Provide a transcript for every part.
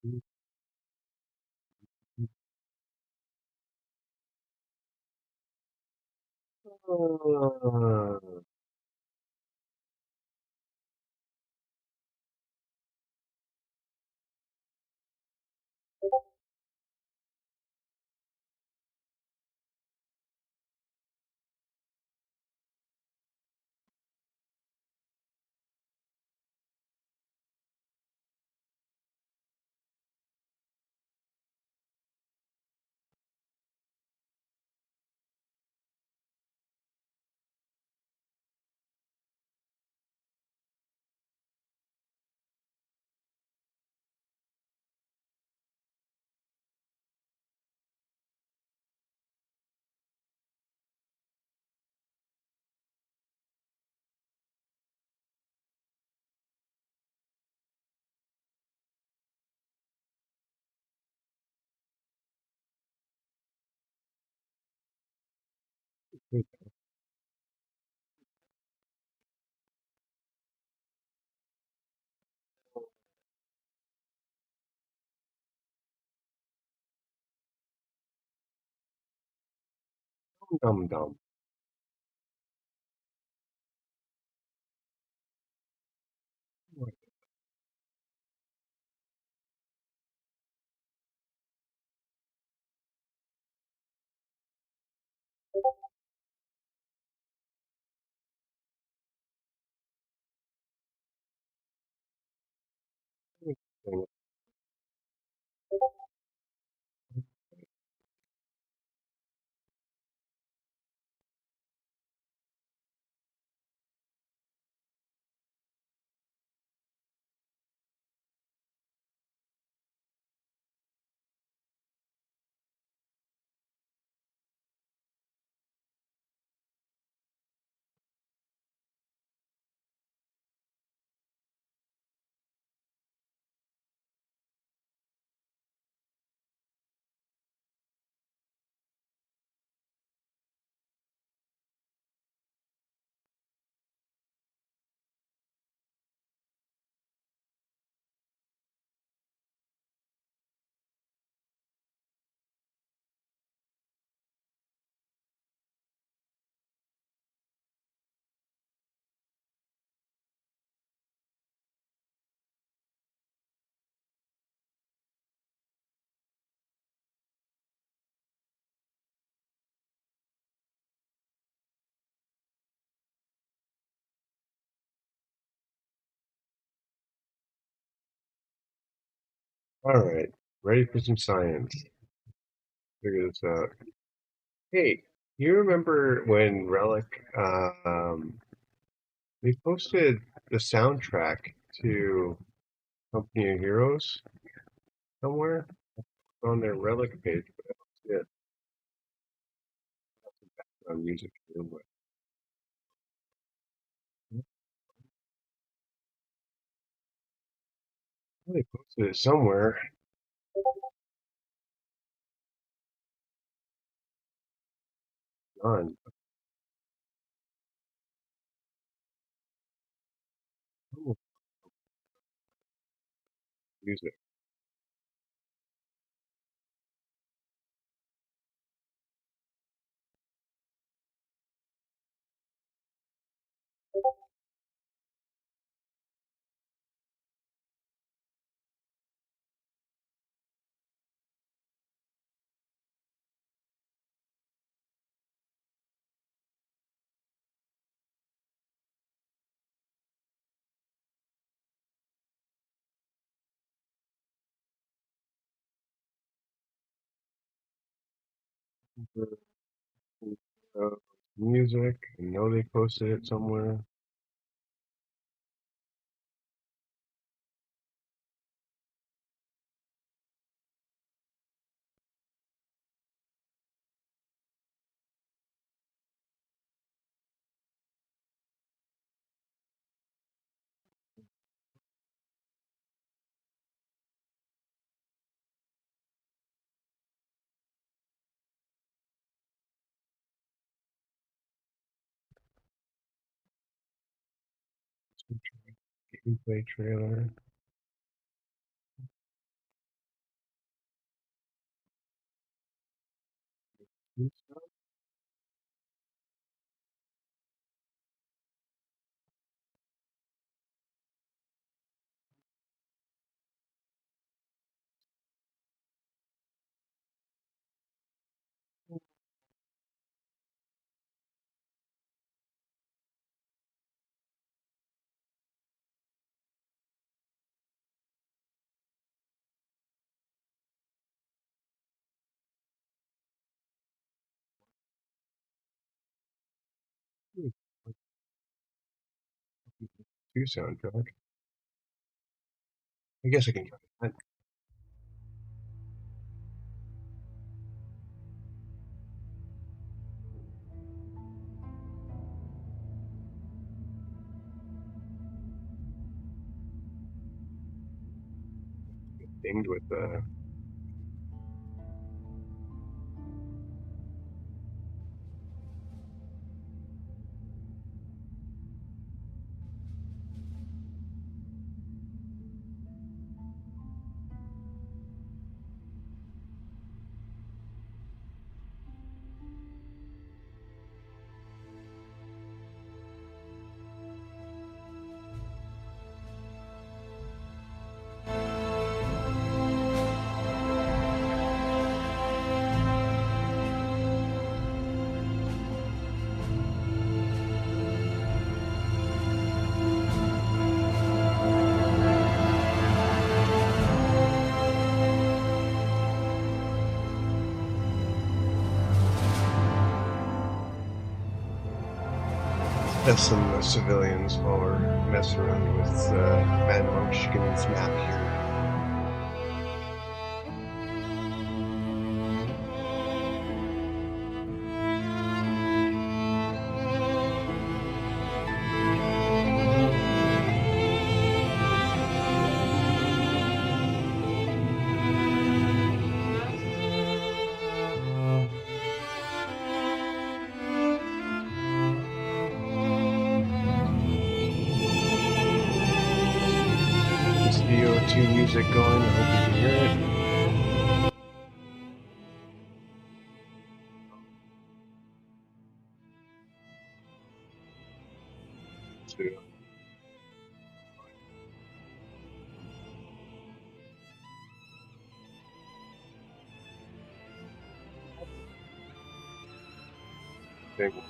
Dum dum. All right, ready for some science. Figure this out. Hey, you remember when Relic they posted the soundtrack to Company of Heroes somewhere on their Relic page, but I don't see it on music here, but they posted it somewhere. On music. Uh, music. I know they posted it somewhere. Gameplay trailer. 2 soundtrack. I guess I can try that. Dinged with test some civilians while we're messing around with Mad Munchkin's map here. CO2 music going. I hope you can hear it. Big one.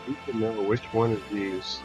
You can know which one of these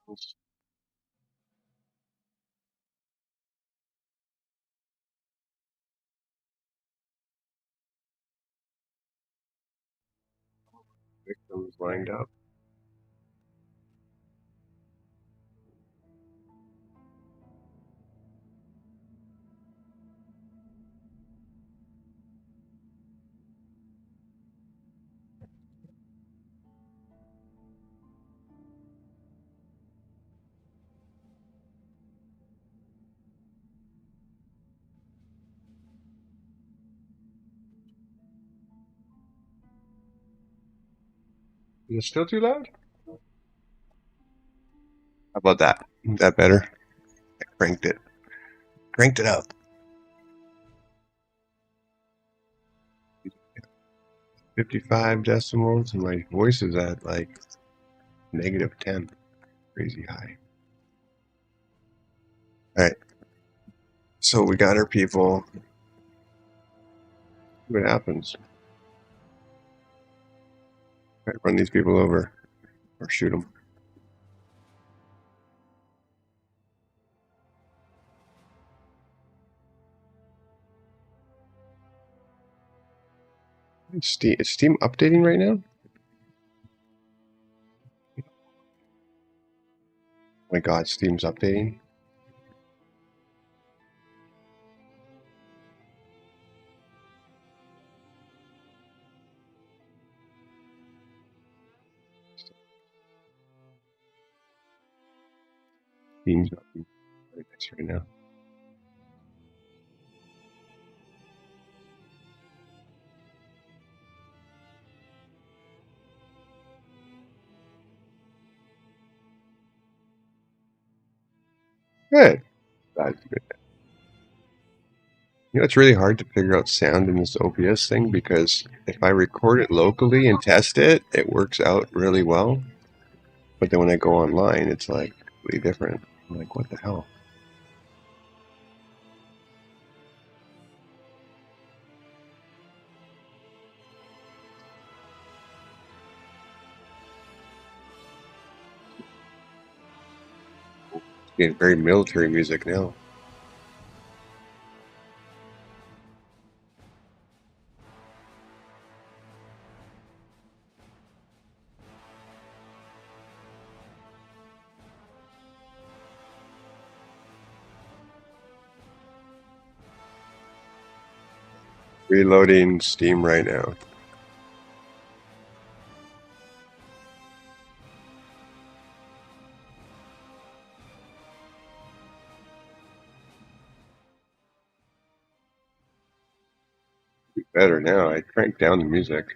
ones. Victims lined up. Is it still too loud? How about that? Is that better? I cranked it. Cranked it up. 55 decibels, and my voice is at like -10. Crazy high. Alright. So we got our people. See what happens. Alright, run these people over. or shoot them. Is Steam updating right now? Oh my God, Steam's updating. Steam's not doing very nice right now. Good. That's good. You know, it's really hard to figure out sound in this OBS thing because if I record it locally and test it, it works out really well. But then when I go online, it's like completely different. I'm like, what the hell? It's getting very military music now. Reloading Steam right now. Better now. I cranked down the music.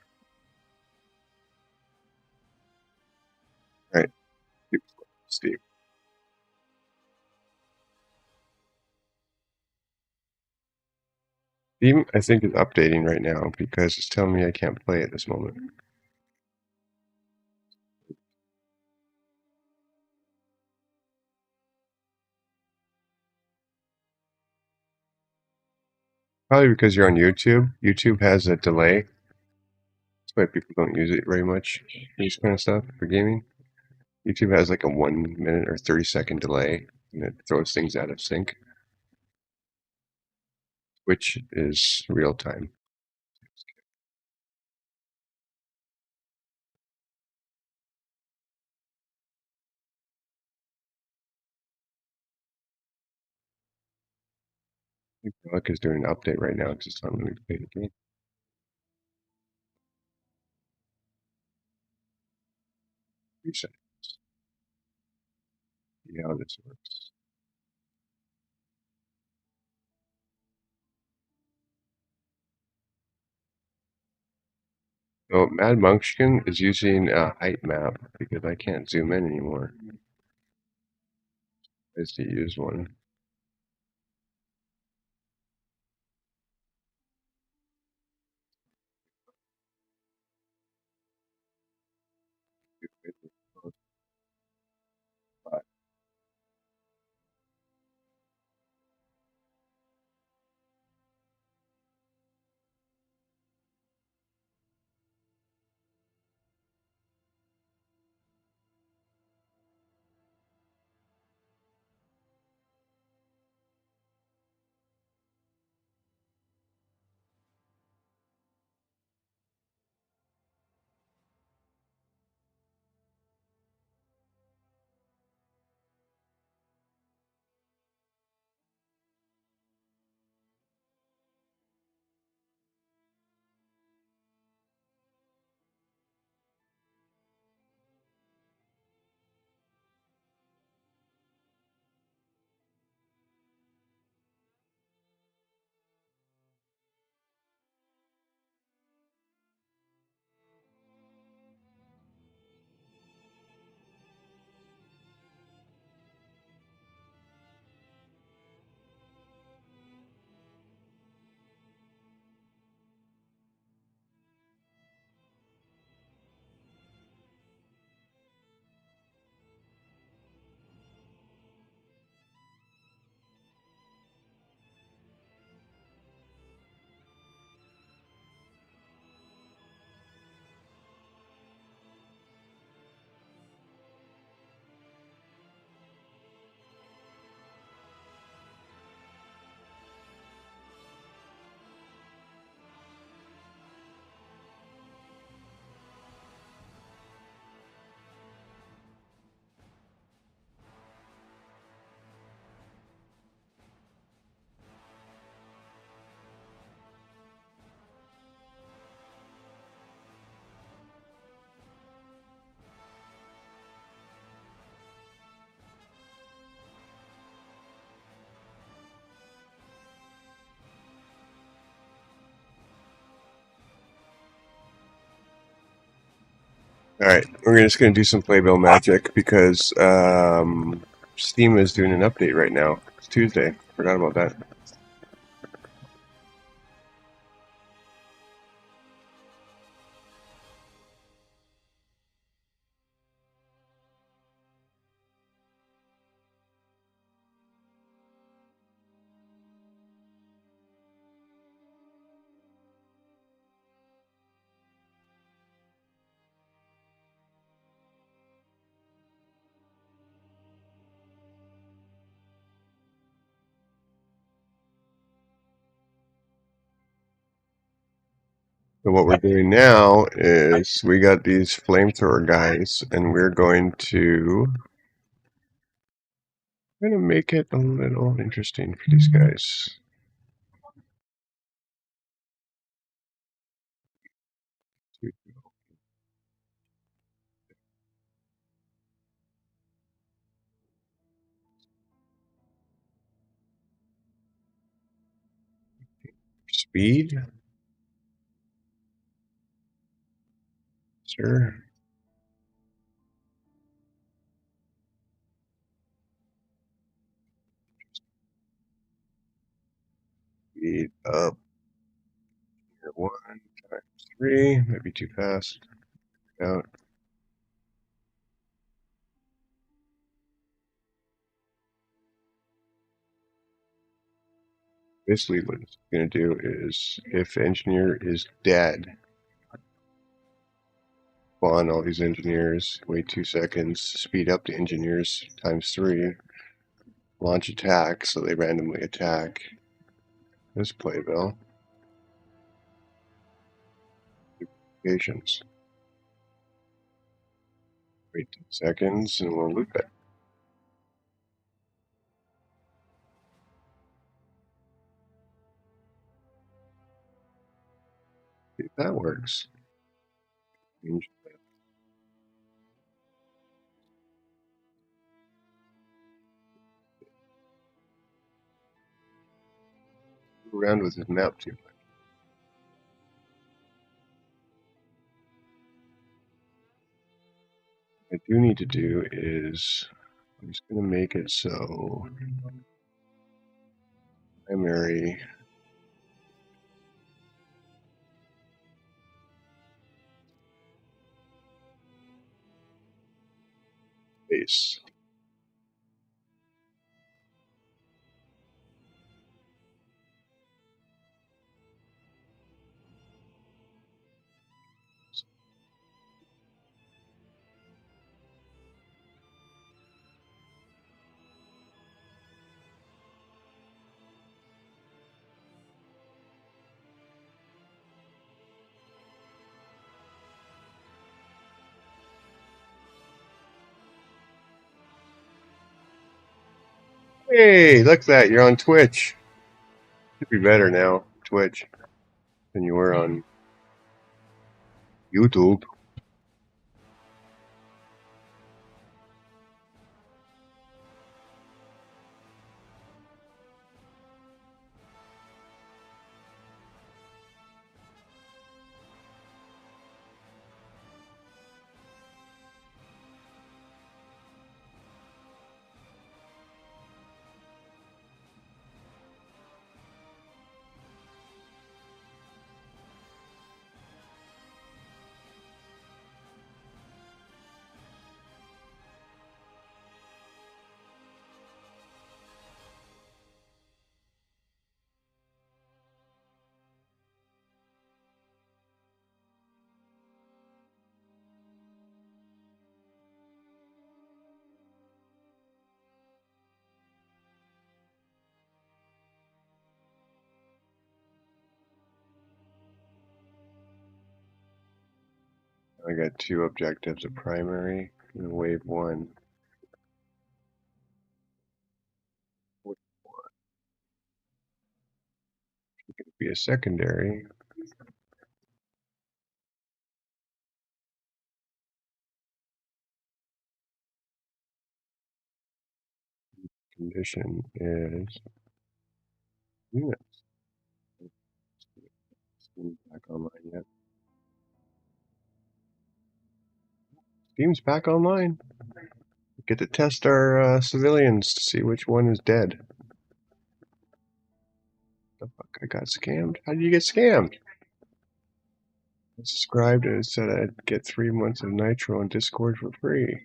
All right, Steam. Steam, I think, is updating right now because it's telling me I can't play at this moment. Probably because you're on YouTube. YouTube has a delay. That's why people don't use it very much. This kind of stuff for gaming. YouTube has like a 1 minute or 30-second delay, and it throws things out of sync, which is real time. I think Relic is doing an update right now because it's not letting me play the game. Reset. See how this works. So Mad Munchkin is using a height map because I can't zoom in anymore. Is to use one. Alright, we're just going to do some playbill magic because Steam is doing an update right now. It's Tuesday. Forgot about that. So what we're doing now is we got these flamethrower guys, and we're going to make it a little interesting for these guys. Speed, sure. Speed up. Here, 1 times 3, maybe too fast. Out. Basically, what it's going to do is, if engineer is dead, spawn all these engineers, wait 2 seconds, speed up the engineers times 3, launch attack, so they randomly attack this playbill. Patience. Wait 2 seconds, and we'll loop it. See if that works. Change around with his map too much. What I do need to do is, I'm just going to make it so primary base. Hey, look at that, you're on Twitch. Should be better now, Twitch, than you were on YouTube. I got 2 objectives, a primary and a wave 1. Would be a secondary. Condition is units. Back online yet? Team's back online. We get to test our civilians to see which one is dead. The fuck, I got scammed? How did you get scammed? I subscribed and it said I'd get 3 months of Nitro on Discord for free.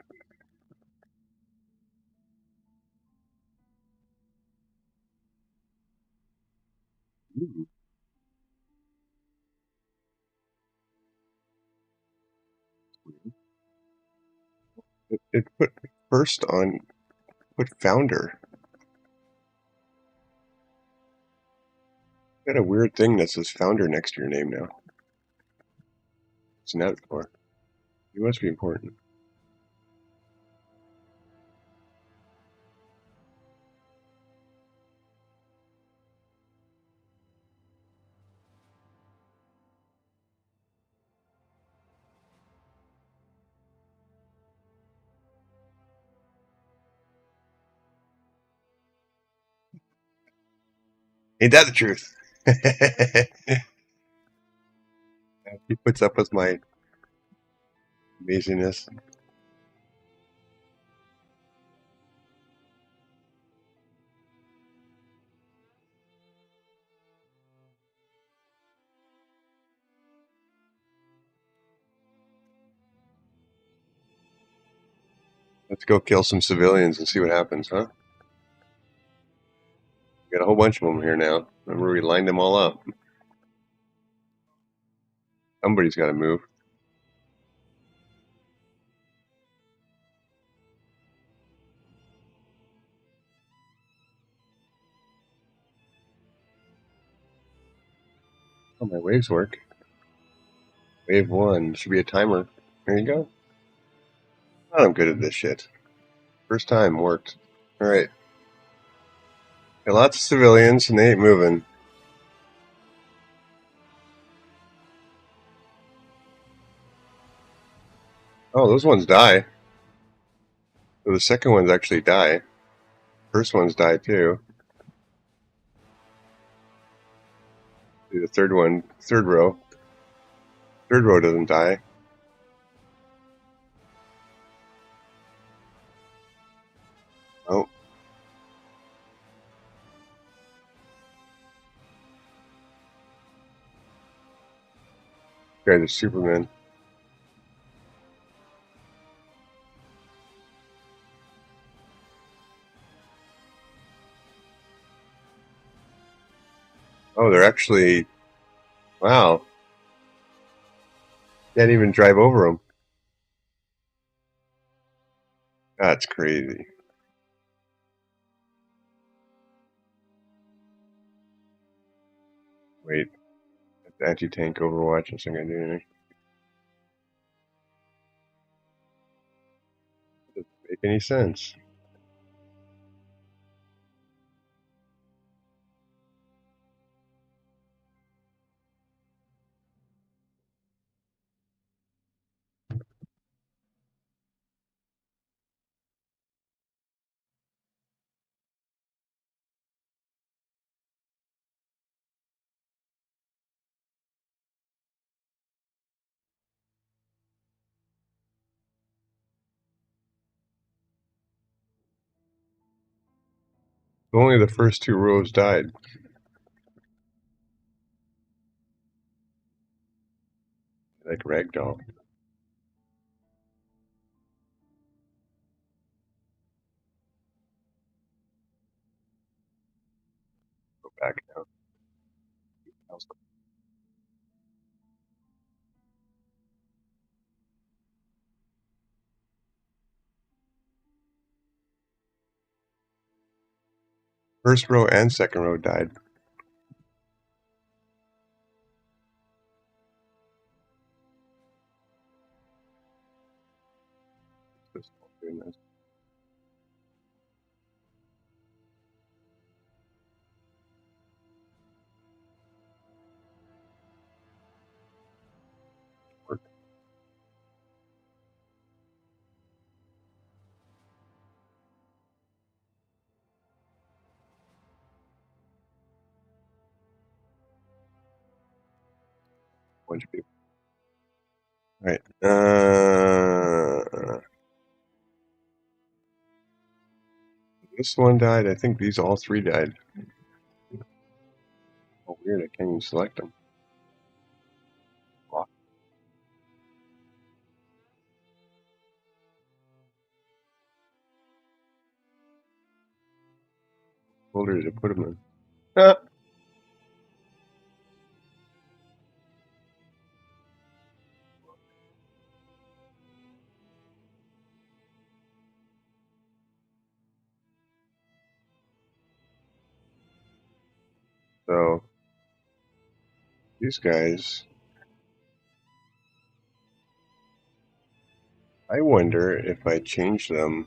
Ooh. It put first on, put founder. Got a weird thing that says founder next to your name now. What's that for? You must be important. Ain't that the truth? He puts up with my amazingness. Let's go kill some civilians and see what happens, huh? We got a whole bunch of them here now. Remember, we lined them all up. Somebody's got to move. Oh, my waves work. Wave 1. Should be a timer. There you go. Oh, I'm good at this shit. First time worked. Alright. Got lots of civilians and they ain't moving. Oh, those ones die. So the second ones actually die. First ones die too. The third one, third row. Third row doesn't die. Oh. Okay, the Superman. Oh, they're actually. Wow. Can't even drive over them. That's crazy. Wait. Anti-tank Overwatch isn't going to do anything. Doesn't make any sense. Only the first 2 rows died. Like ragdoll. Go back now. First row and second row died. Bunch of people. All right. This one died. I think these all three died. Oh, weird. I can't even select them. What folder did I put them in? Ah. So these guys, I wonder if I change them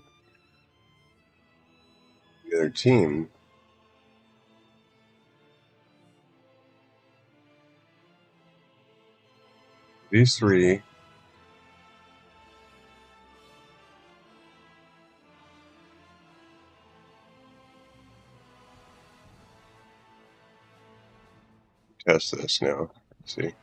to the other team. These three, test this now. Let's see.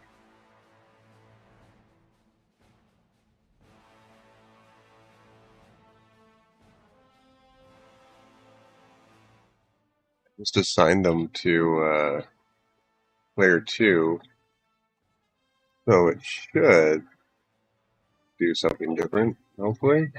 Just assign them to player 2, so it should do something different, hopefully.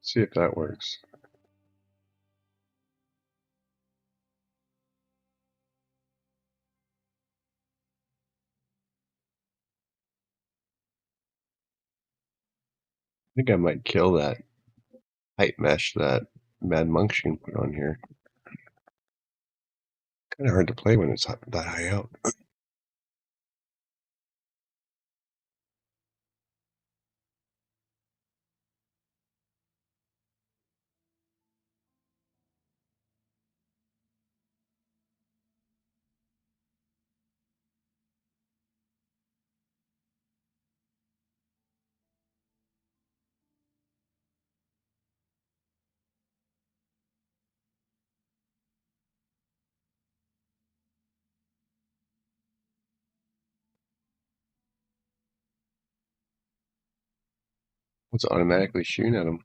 See if that works. I think I might kill that height mesh that Mad Monkshoon put on here. Kind of hard to play when it's that high out. It's automatically shooting at them.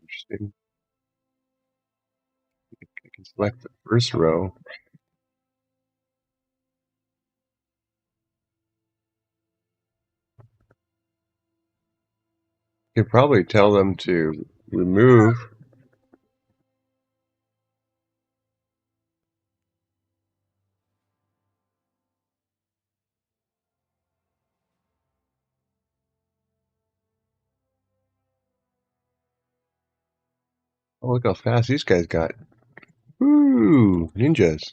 Interesting. I can select the first row. You could probably tell them to remove. Oh, look how fast these guys got. Woo! Ninjas.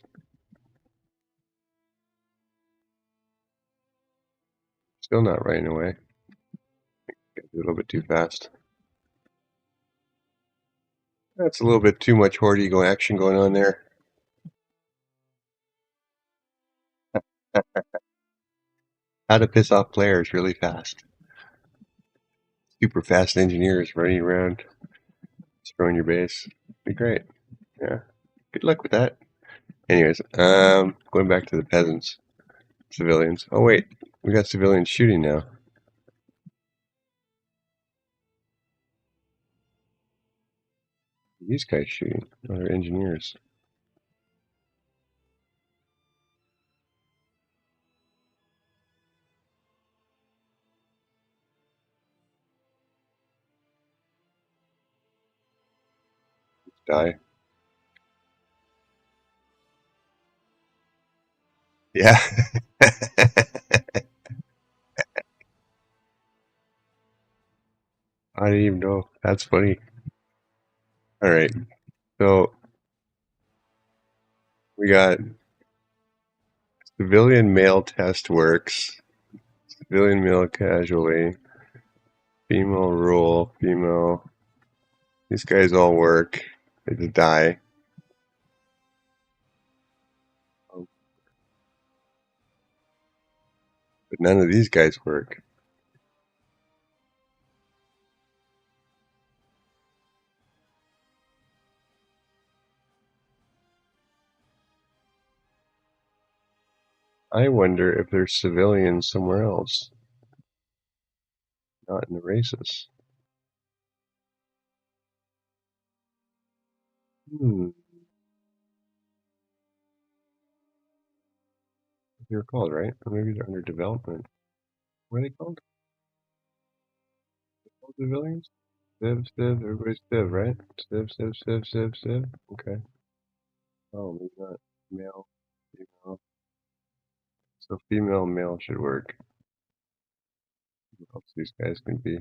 Still not running away. A little bit too fast. That's a little bit too much Horde Eagle action going on there. How to piss off players really fast. Super fast engineers running around, destroying your base. Be great. Yeah. Good luck with that. Anyways, going back to the peasants, civilians. Oh wait, we got civilians shooting now. These guys shooting. Oh, they're engineers. Die. Yeah. I didn't even know. That's funny. All right. So we got civilian male test works, civilian male casually, female rule, female. These guys all work. They just die. But none of these guys work. I wonder if there's civilians somewhere else, not in the races. Hmm. They're called, right? Or maybe they're under development. What are they called? Called civilians? Civ, civ, everybody's civ, right? Civ, civ, civ, civ, civ. Okay. Oh, maybe not. Male, female. So female, male should work. What else these guys can be?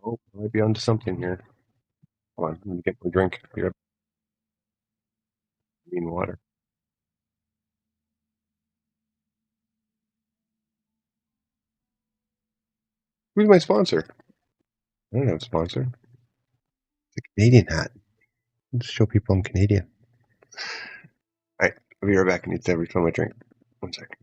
Oh, I might be onto something here. Hold on, let me get my drink. Here, I mean water. Who's my sponsor? I don't have a sponsor. It's a Canadian hat. Just show people I'm Canadian. Alright, I'll be right back. I need to refill my drink. One second.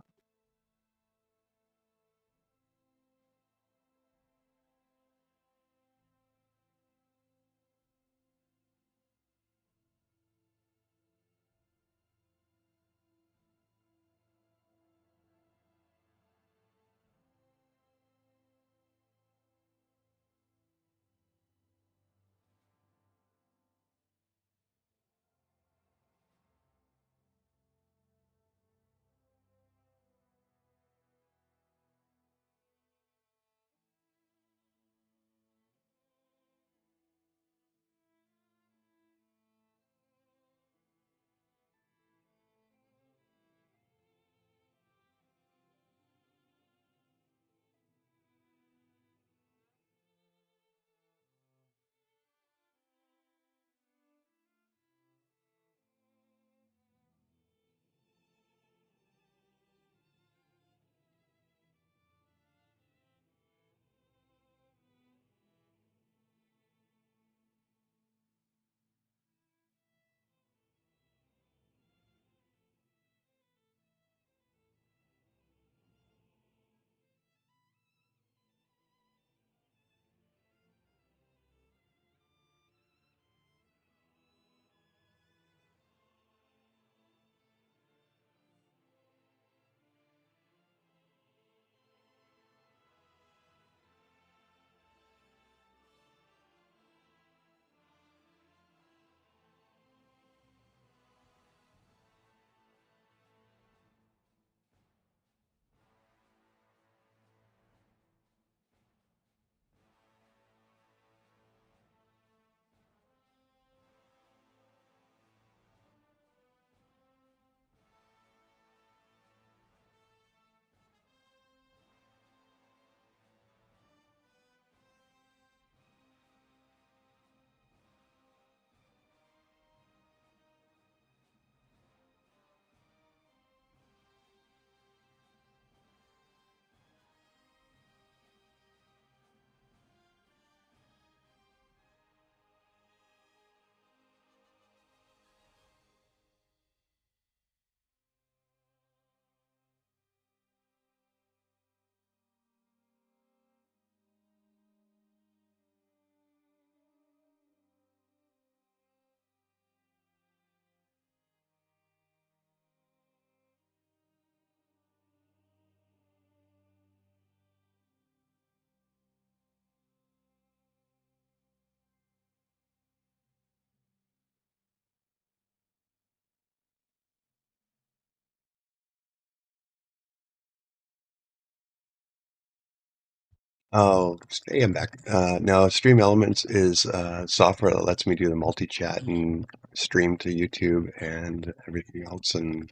Oh, hey, I'm back. No, Stream Elements is software that lets me do the multi-chat and stream to YouTube and everything else and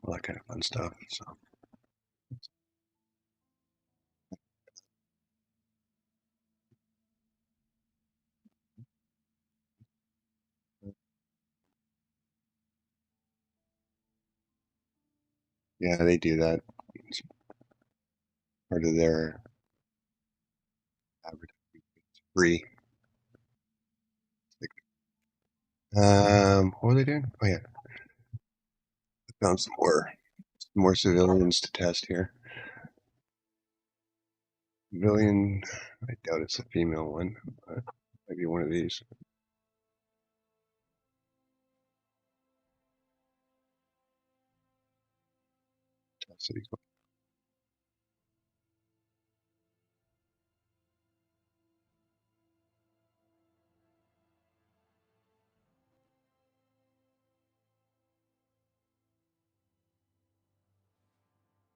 all that kind of fun stuff. So yeah, they do that. It's part of their advertising. It's free. What were they doing? Oh yeah, I found some more civilians to test here. Civilian, I doubt it's a female one, but maybe one of these. Test these.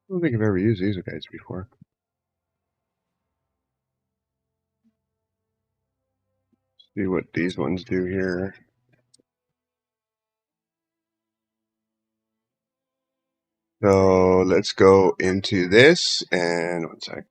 I don't think I've ever used these guys before. See what these ones do here. So let's go into this and one sec.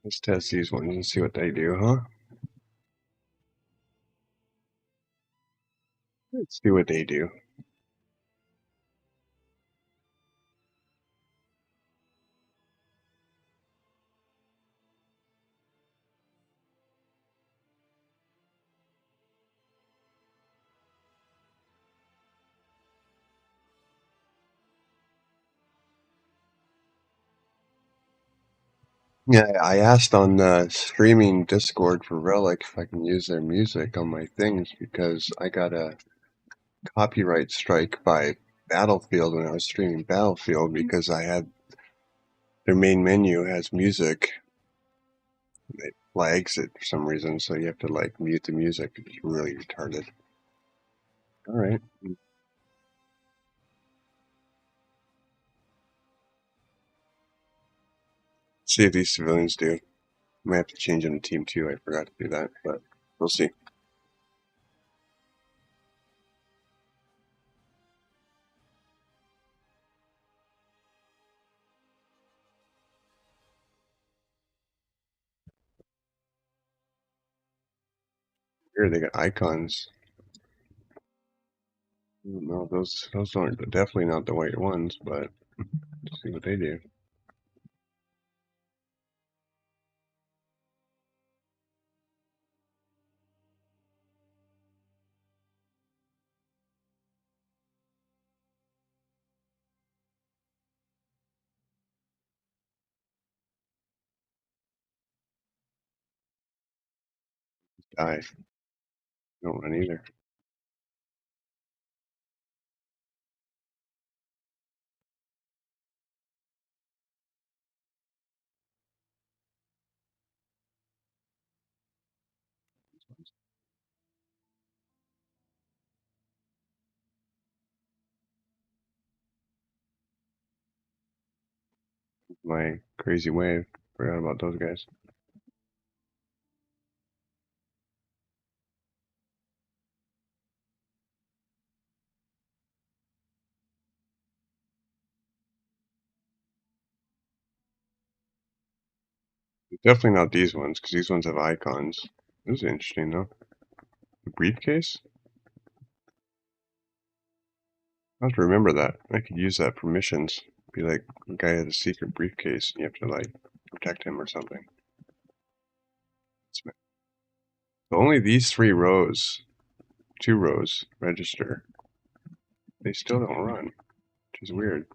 Let's test these ones and see what they do, huh? Let's see what they do. Yeah, I asked on the streaming Discord for Relic if I can use their music on my things because I got a copyright strike by Battlefield when I was streaming Battlefield because I had their main menu has music. It flags it for some reason, so you have to like mute the music. It's really retarded. All right. See if these civilians do. Might have to change in the team too. I forgot to do that, but we'll see. Here they got icons. No, those aren't definitely not the white ones, but let's see what they do. Die. Don't run either. My crazy wave. Forgot about those guys. Definitely not these ones, because these ones have icons. This is interesting though. The briefcase? I have to remember that. I could use that for missions. Be like a guy has a secret briefcase and you have to like protect him or something. So only these 3 rows, 2 rows register. They still don't run, which is weird.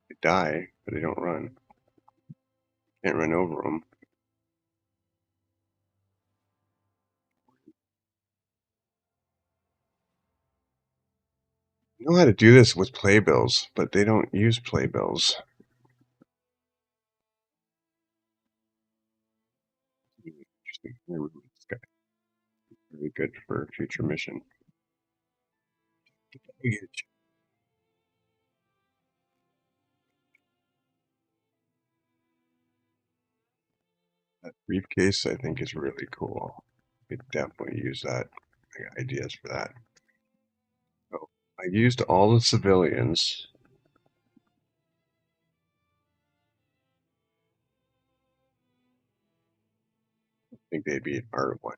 They die, but they don't run. Can't run over them. I know how to do this with playbills, but they don't use playbills. Interesting. This guy very good for future mission. That briefcase, I think, is really cool. Could definitely use that. I got ideas for that. So I used all the civilians. I think they'd be an R1.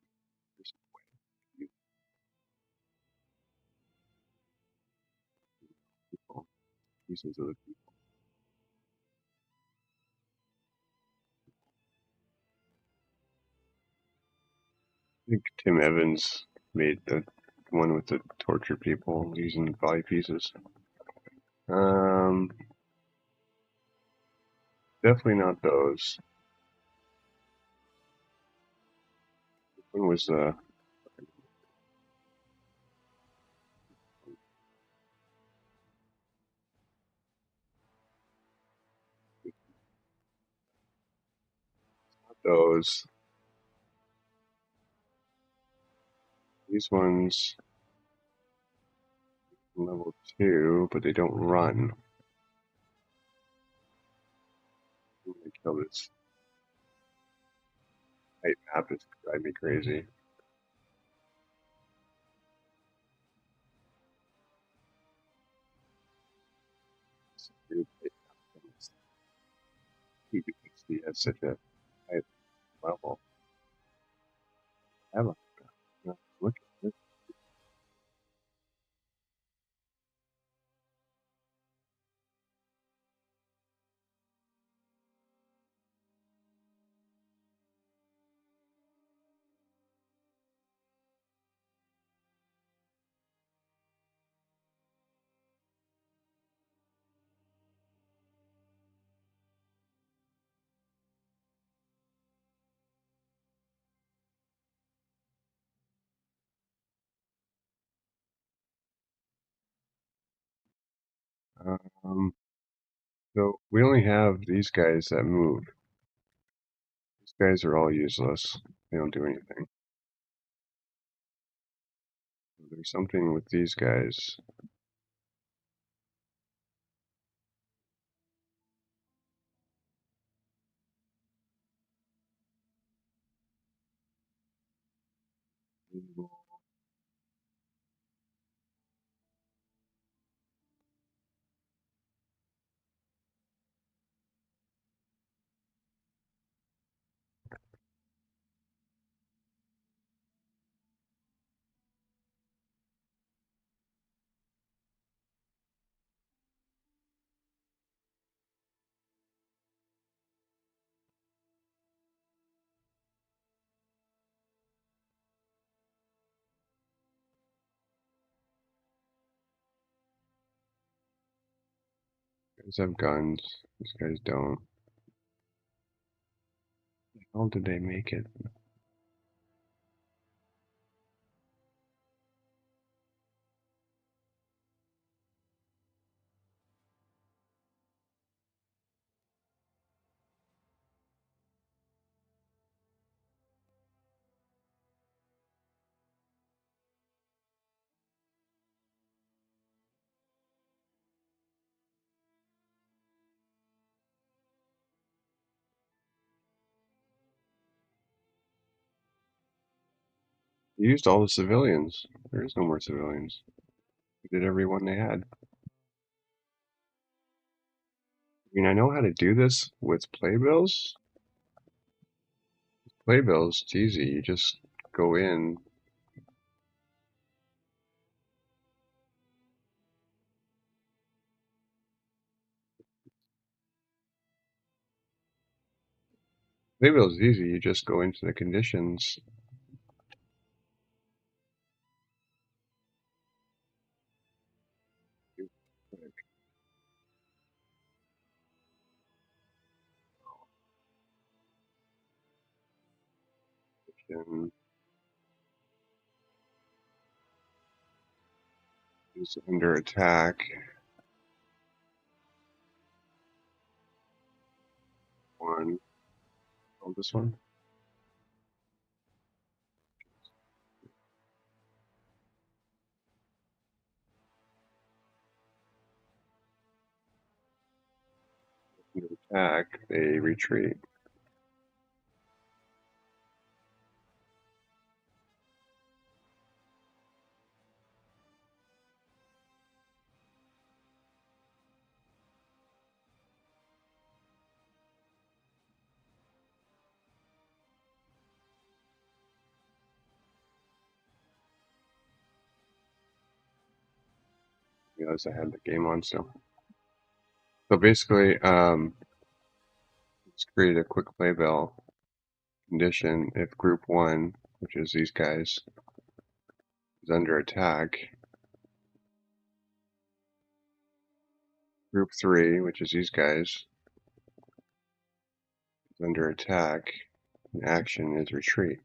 Pieces of the people. I think Tim Evans made the one with the tortured people using body pieces. Um, Definitely not those. One was those. These ones level 2, but they don't run. I'm gonna kill this height map. It's driving me crazy. PBXD has such a high level. I have a look at this. Um, so we only have these guys that move. These guys are all useless. They don't do anything. There's something with these guys. These guys have guns. These guys don't. How did they make it? They used all the civilians. There is no more civilians. They did every one they had. I mean, I know how to do this with playbills. Playbills, it's easy. You just go in. Playbills is easy. You just go into the conditions. action is under attack. One. Oh, this one. Under attack, they retreat. Realized I had the game on still. So basically, let's create a quick playbill condition if group 1, which is these guys, is under attack. Group 3, which is these guys, is under attack, and action is retreat.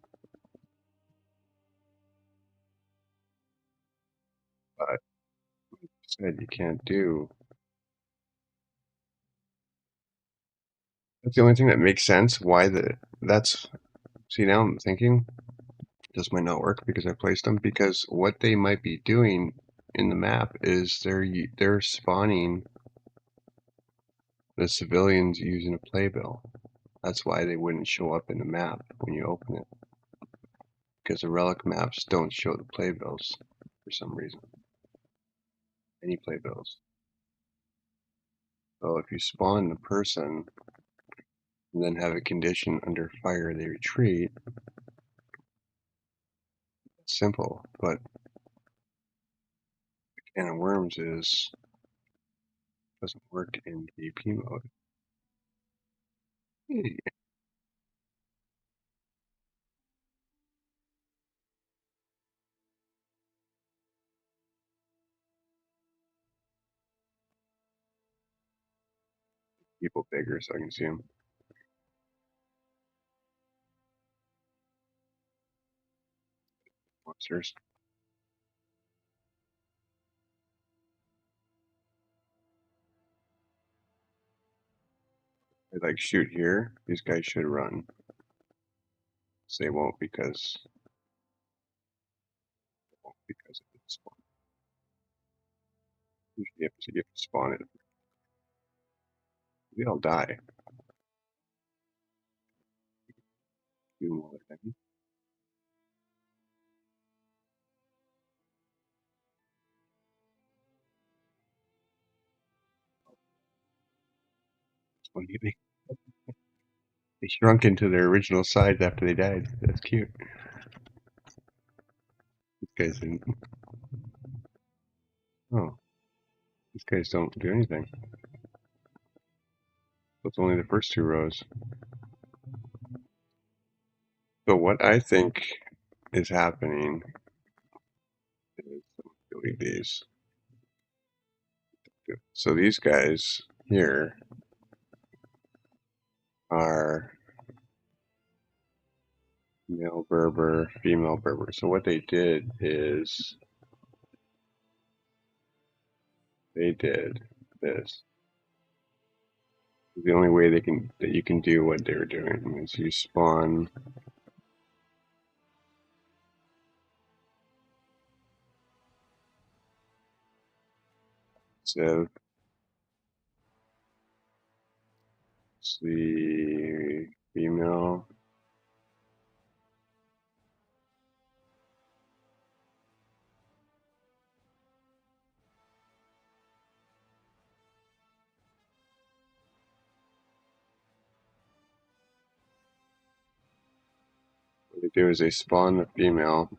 But like I said, you can't do. That's the only thing that makes sense. Why that's. See, now I'm thinking this might not work because I placed them. Because what they might be doing in the map is they're spawning the civilians using a playbill. That's why they wouldn't show up in the map when you open it. Because the relic maps don't show the playbills for some reason. Any playbills. So if you spawn the person and then have a condition under fire they retreat, it's simple. But the can of worms is doesn't work in PvP mode. People bigger so I can see them. Monsters. They like shoot here. These guys should run. So they won't because it didn't spawn. Usually you have to spawn it. They all die. Do more than one hitting. They shrunk into their original size after they died. That's cute. These guys didn't. Oh, these guys don't do anything. That's only the first 2 rows. So what I think is happening is delete these. So these guys here are male Berber, female Berber. So what they did is they did this. The only way that you can do what they're doing is you spawn civ. It's the female. What they do is they spawn the female.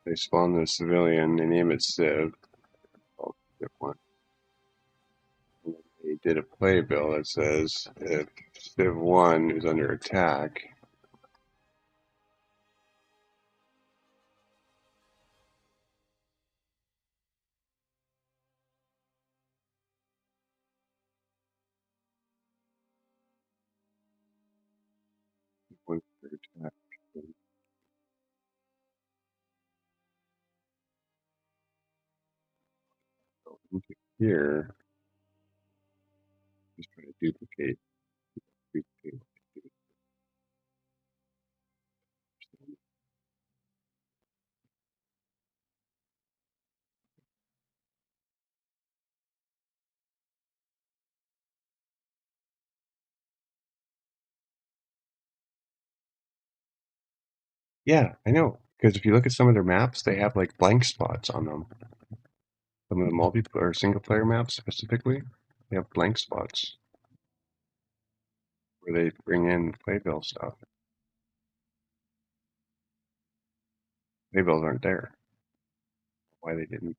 They spawn the civilian. They name it civ. Oh, civ 1. And they did a playbill that says if civ 1 is under attack, one's under attack. Go into here, just try to duplicate. Yeah, I know. Because if you look at some of their maps, they have like blank spots on them. Some of the multiplayer or single player maps specifically, they have blank spots where they bring in playbill stuff. Playbills aren't there. Why they didn't?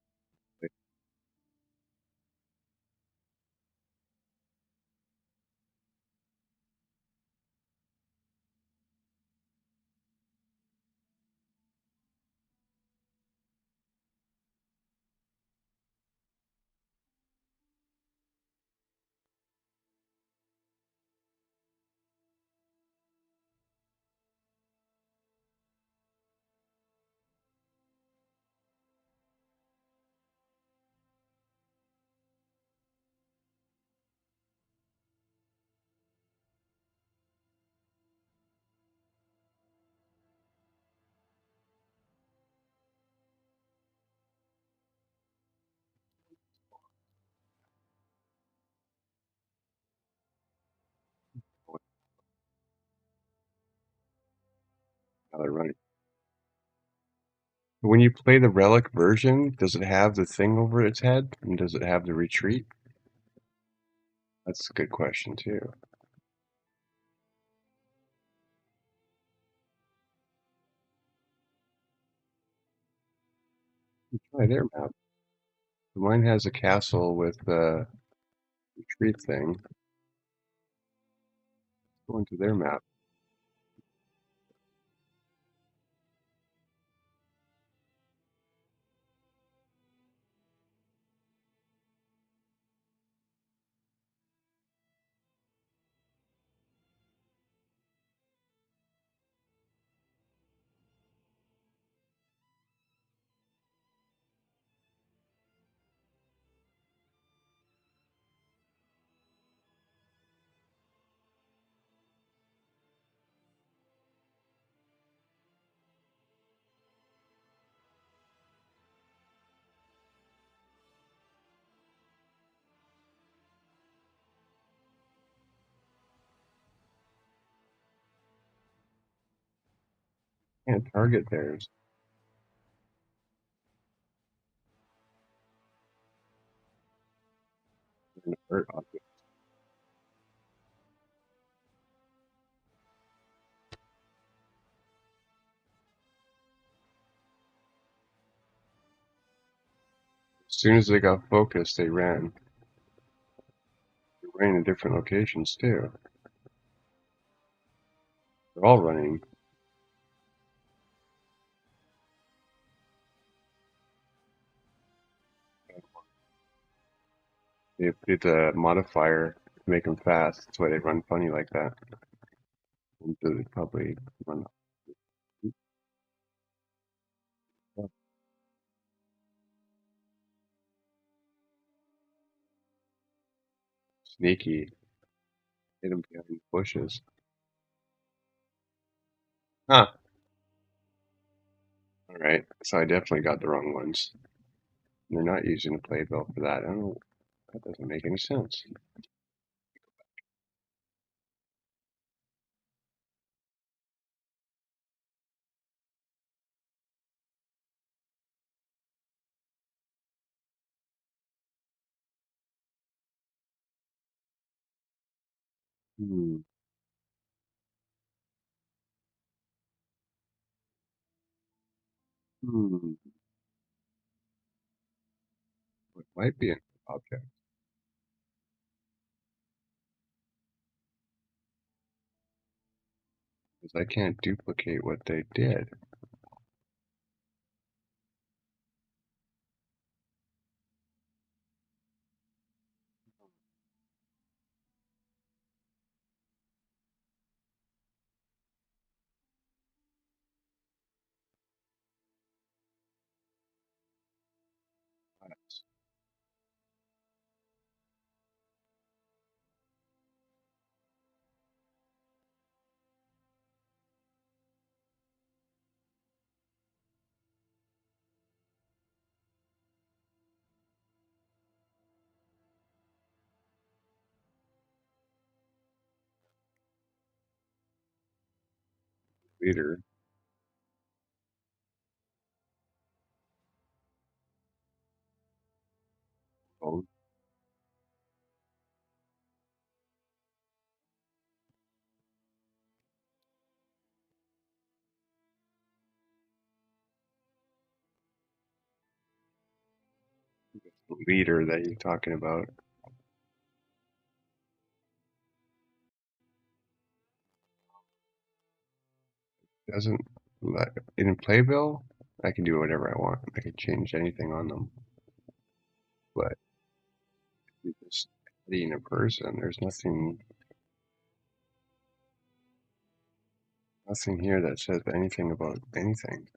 How they're running. When you play the relic version, does it have the thing over its head, and does it have the retreat? That's a good question too. Try their map. Mine has a castle with the retreat thing. Go into their map. Can't target theirs. They're gonna hurt objects. As soon as they got focused, they ran. They're running in different locations too. They're all running. They did a modifier to make them fast. That's why they run funny like that. And they probably run sneaky. Hit them behind the bushes. Huh. All right. So I definitely got the wrong ones. And they're not using a playbill for that. I don't know. That doesn't make any sense. Hmm. Hmm. What might be an object? Because I can't duplicate what they did. Leader. Oh, leader that you're talking about. Doesn't let in playbill. I can do whatever I want. I can change anything on them. But you're just editing a person. There's nothing here that says anything about anything.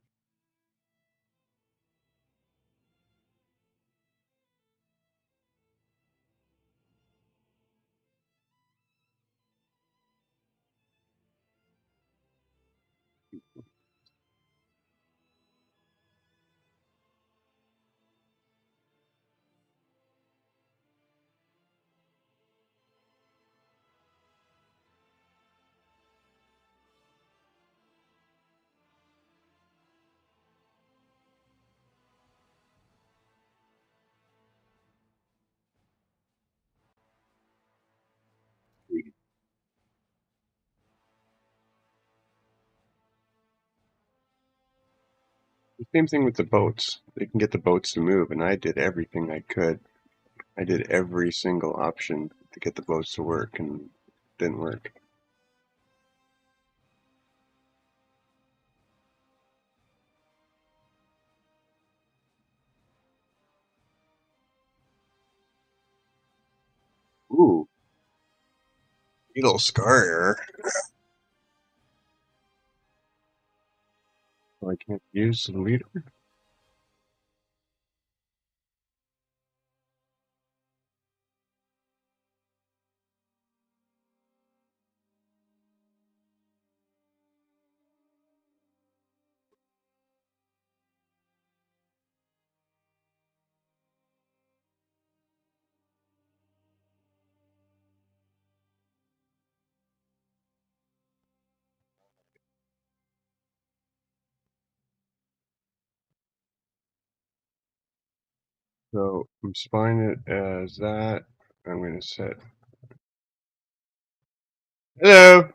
The same thing with the boats. They can get the boats to move, and I did everything I could. I did every single option to get the boats to work, and it didn't work. Ooh, little scar error. So I can't use the leader. So I'm spawning it as that. I'm going to set. Hello.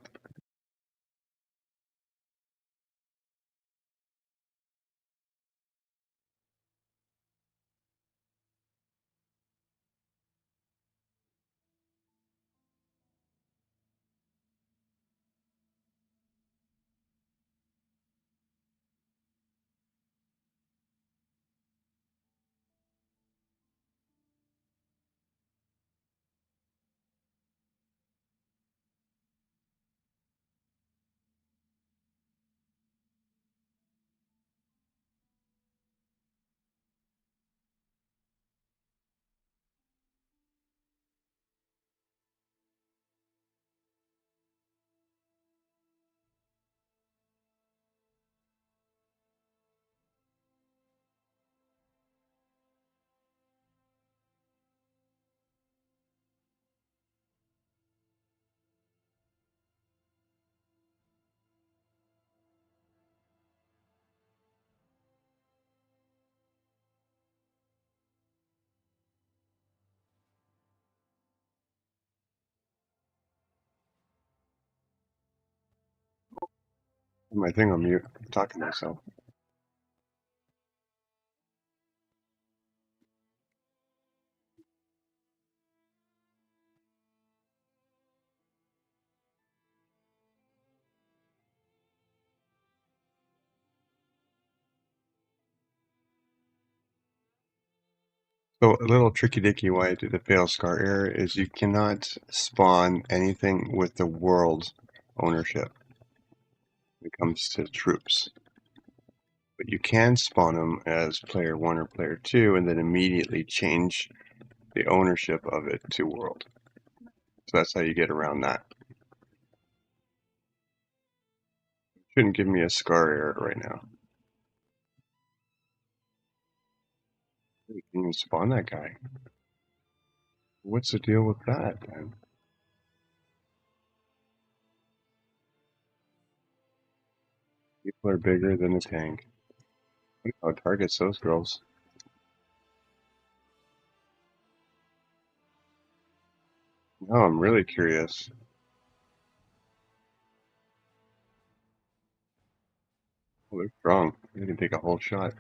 My thing on mute. I'm talking to myself. So a little tricky dicky why I did the fail scar error is you cannot spawn anything with the world ownership when it comes to troops. But you can spawn them as player 1 or player 2 and then immediately change the ownership of it to world. So that's how you get around that. Shouldn't give me a scar error right now. You can even spawn that guy. What's the deal with that, then? People are bigger than the tank. How it targets those girls. Now I'm really curious. Oh, they're strong. They can take a whole shot.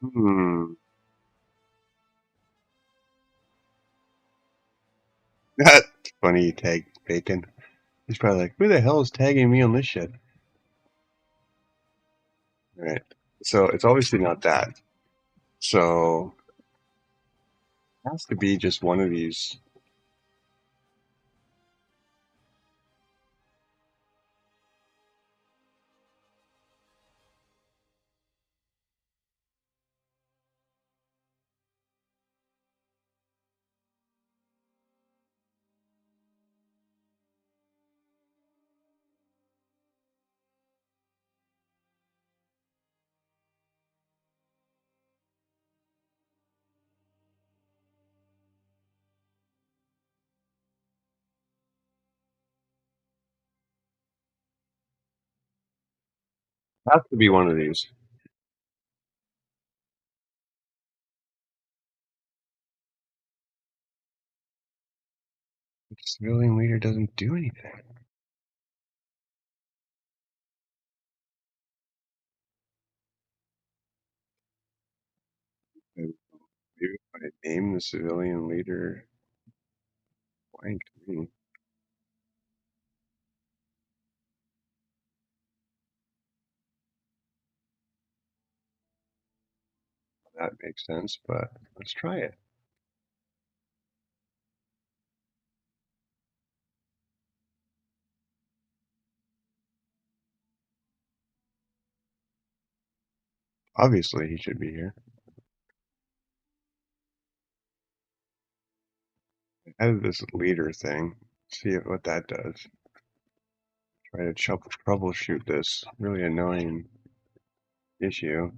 Hmm. That's funny you tag bacon. He's probably like, who the hell is tagging me on this shit? Right. So it's obviously not that. So it has to be just one of these. It has to be one of these. The civilian leader doesn't do anything. Maybe if I name the civilian leader blank to me. That makes sense, but let's try it. Obviously, he should be here. I added this leader thing. See what that does. Try to troubleshoot this really annoying issue.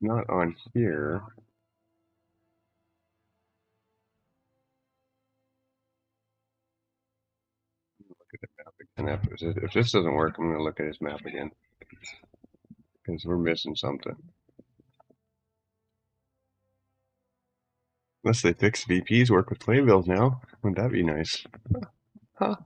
Not on here. And if this doesn't work, I'm going to look at his map again because we're missing something. Unless they fix VPs work with playbills now. Wouldn't that be nice? Huh.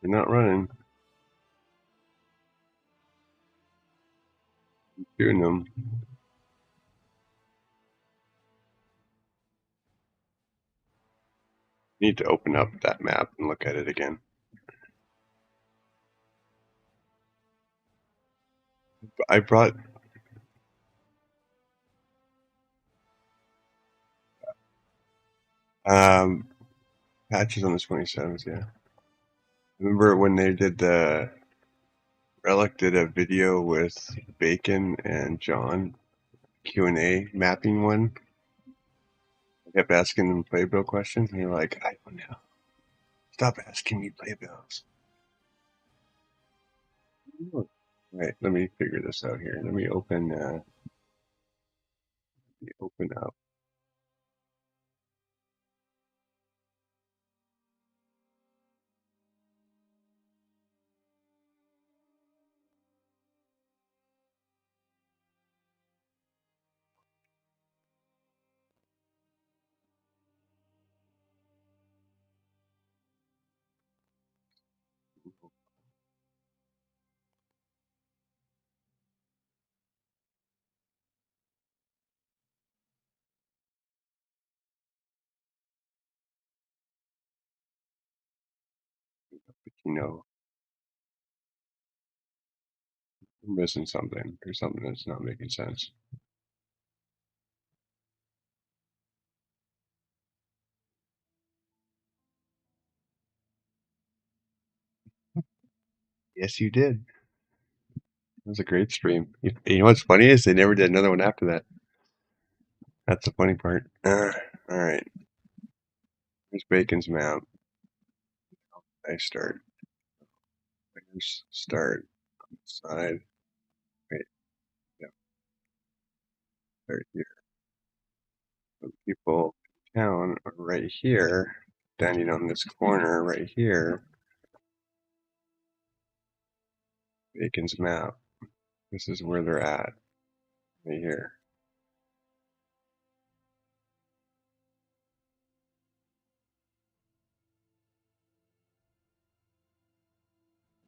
You're not running. Doing them. Need to open up that map and look at it again. I brought um, patches on the 27th, yeah. Remember when they did the Relic did a video with Bacon and John, Q&A mapping one. I kept asking them playbill questions, and they're like, I don't know. Stop asking me playbills. All right, let me figure this out here. Let me open up. But I'm missing something. There's something that's not making sense. Yes, you did. It was a great stream. You know what's funny is they never did another one after that. That's the funny part. All right. Here's Bacon's map. I start. Here's start. Side. Wait. Yeah. Start here. The people in town are right here, standing on this corner right here. Bacon's map. This is where they're at. Right here.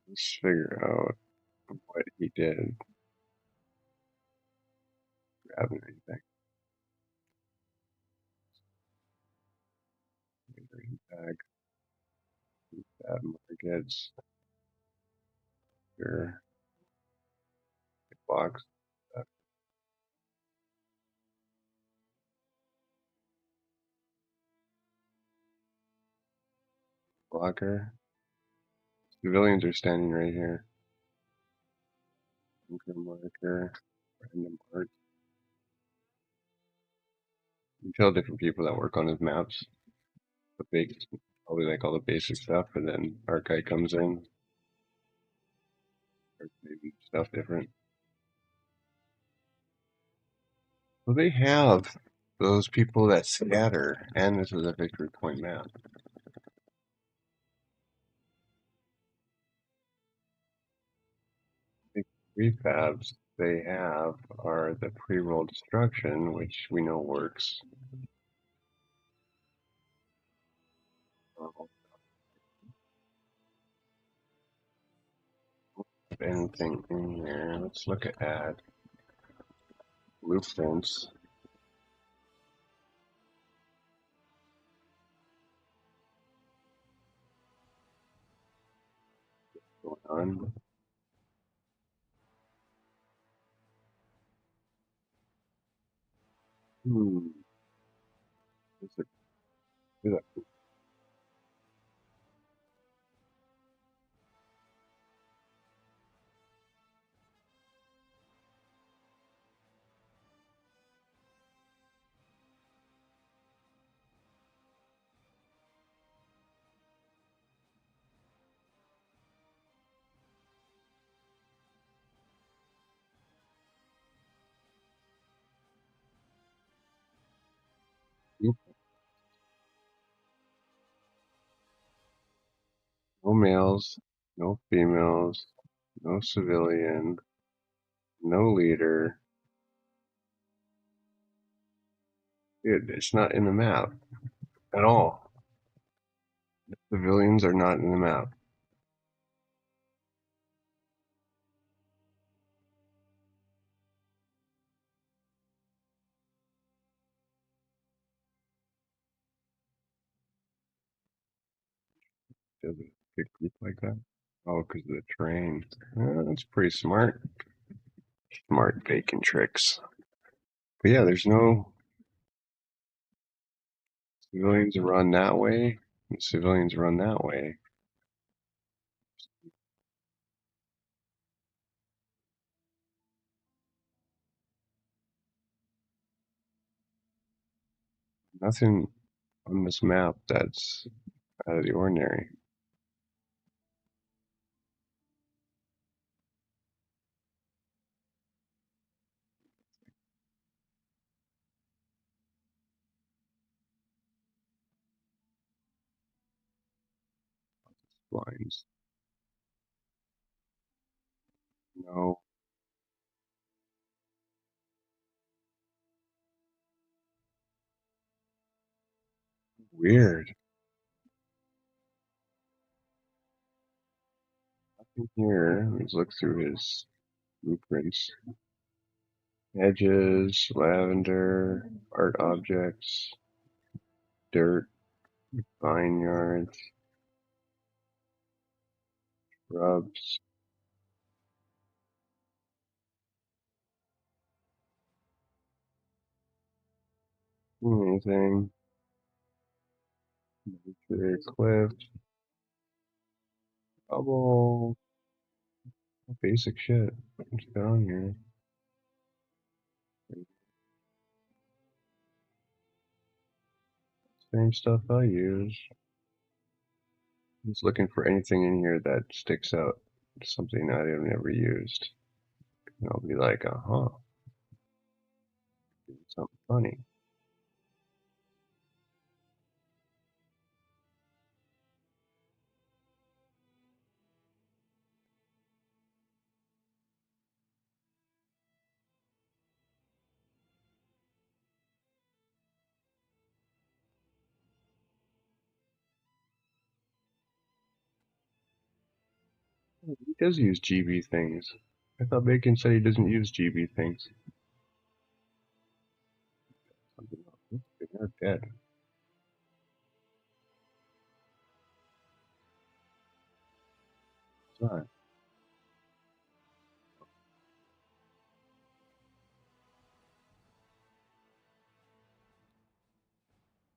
Let's figure out what he did. Grabbing anything. Bag. That mortgage. Your box. Blocker. Civilians are standing right here. Anchor marker. Random art. You can tell different people that work on his maps. The big, probably like all the basic stuff, and then Archive comes in. Or maybe stuff different. Well, they have those people that scatter, and this is a victory point map. The prefabs they have are the pre-roll destruction, which we know works. Anything in here? Let's look at blueprints. Going on. Hmm. Is it no males, no females, no civilian, no leader. Dude, it's not in the map at all. Civilians are not in the map. Does it big group like that? Oh, because of the train. That's pretty smart. Smart bacon tricks. But yeah, there's no civilians run that way. And civilians run that way. Nothing on this map that's out of the ordinary. Blinds. No. Weird. Nothing here. Let's look through his blueprints. Edges, lavender, art objects, dirt, vineyards, shrubs. Anything. Nature, cliff, bubble. Basic shit. What's going on here? Same stuff I use. Just looking for anything in here that sticks out. Something I've never used. And I'll be like, something funny. He does use GB things. I thought Bacon said he doesn't use GB things. Something else. They're dead. Sorry.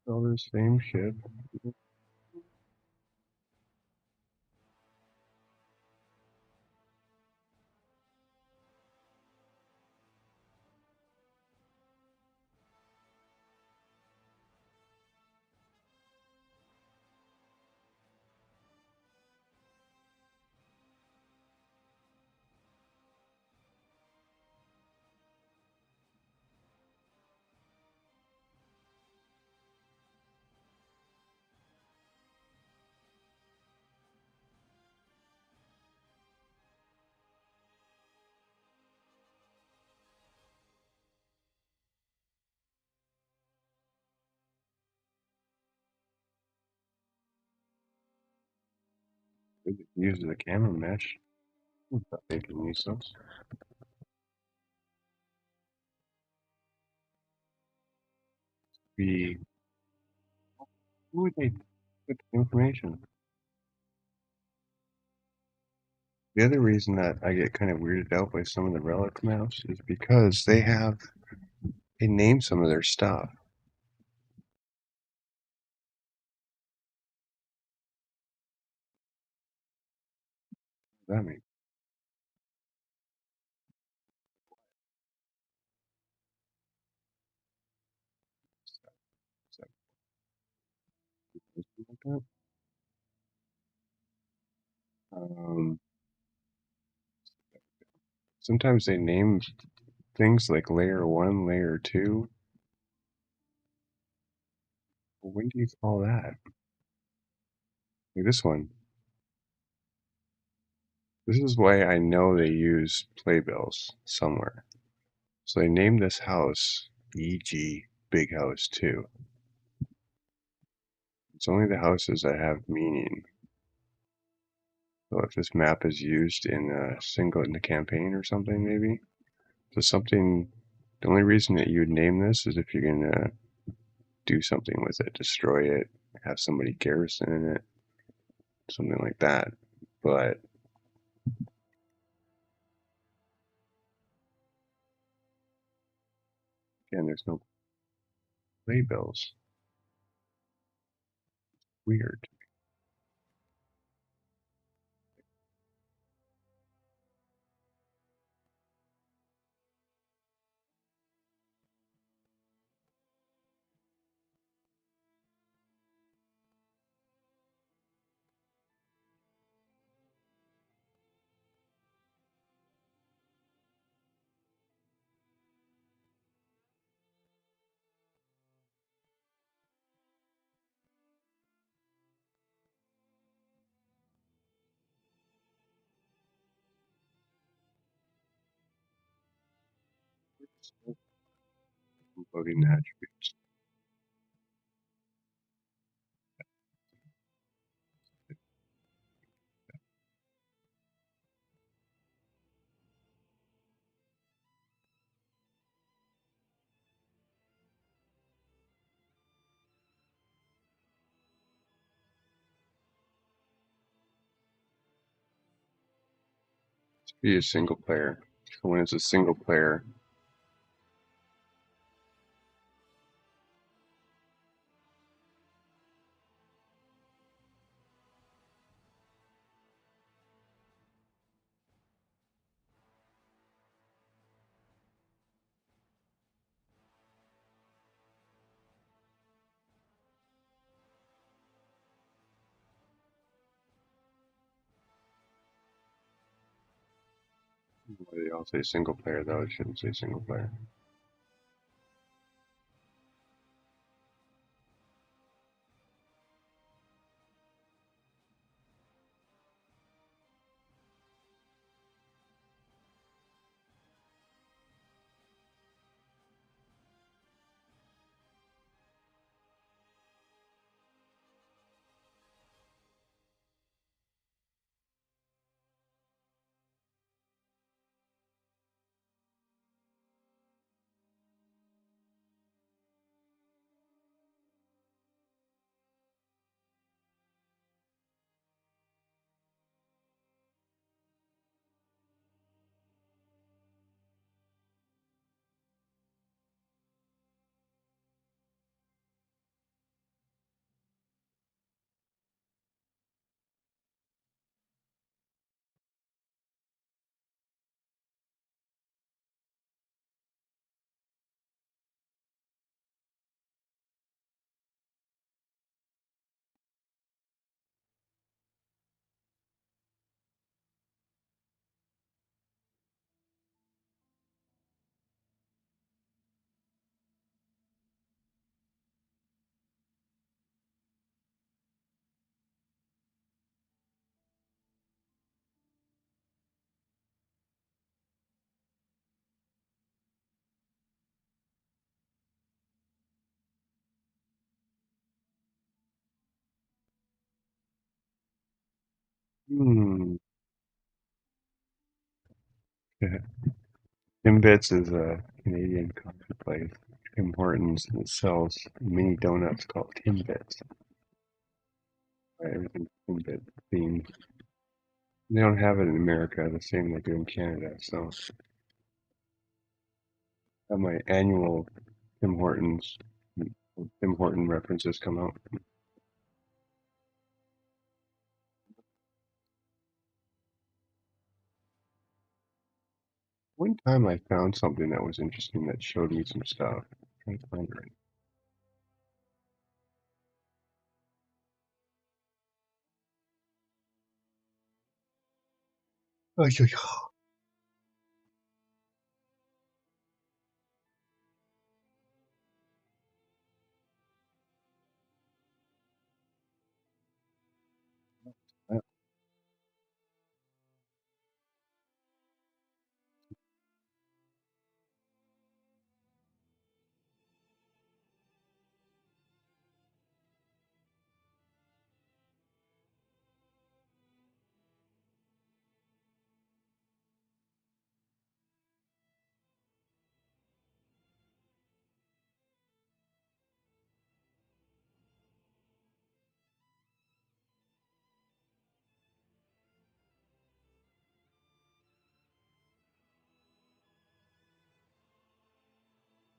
All the same shit. They use the camera mesh. I thought they can use those. Be who would they put information? The other reason that I get kind of weirded out by some of the relic maps is because they name some of their stuff. What does that mean? Is that something like that? Sometimes they name things like layer 1, layer 2. Well, when do you call that? Like this one. This is why I know they use playbills somewhere. So they named this house E.G. Big House 2. It's only the houses that have meaning. So if this map is used in in the campaign or something, maybe. So something, the only reason that you would name this is if you're gonna do something with it, destroy it, have somebody garrison in it, something like that. But again, there's no playbills. Weird. Loading attributes. Be a single player. So when it's a single player, they all say single player though, it shouldn't say single player. Hmm. Timbits is a Canadian coffee place. Tim Hortons that sells mini donuts called Timbits. Everything's Timbit themed. They don't have it in America the same they do in Canada, so I have my annual Tim Hortons Tim Horton references come out. One time I found something that was interesting that showed me some stuff. I'm trying to find it right now.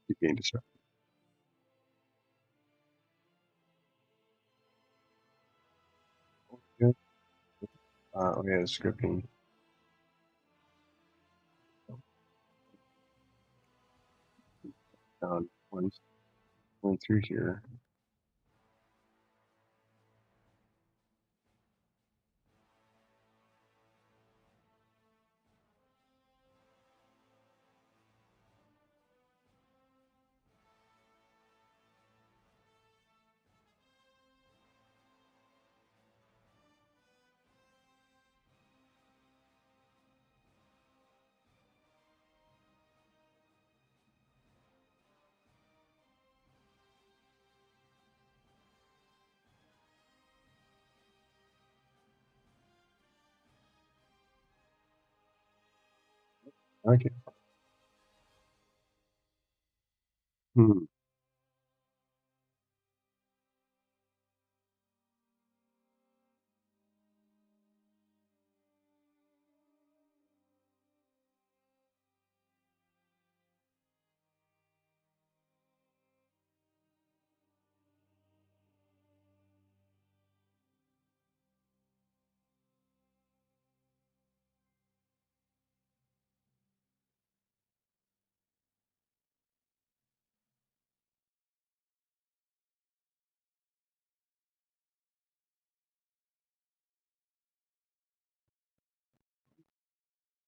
You gained a start. Yeah. Oh yeah, the scripting down went through here. I like it. Hmm.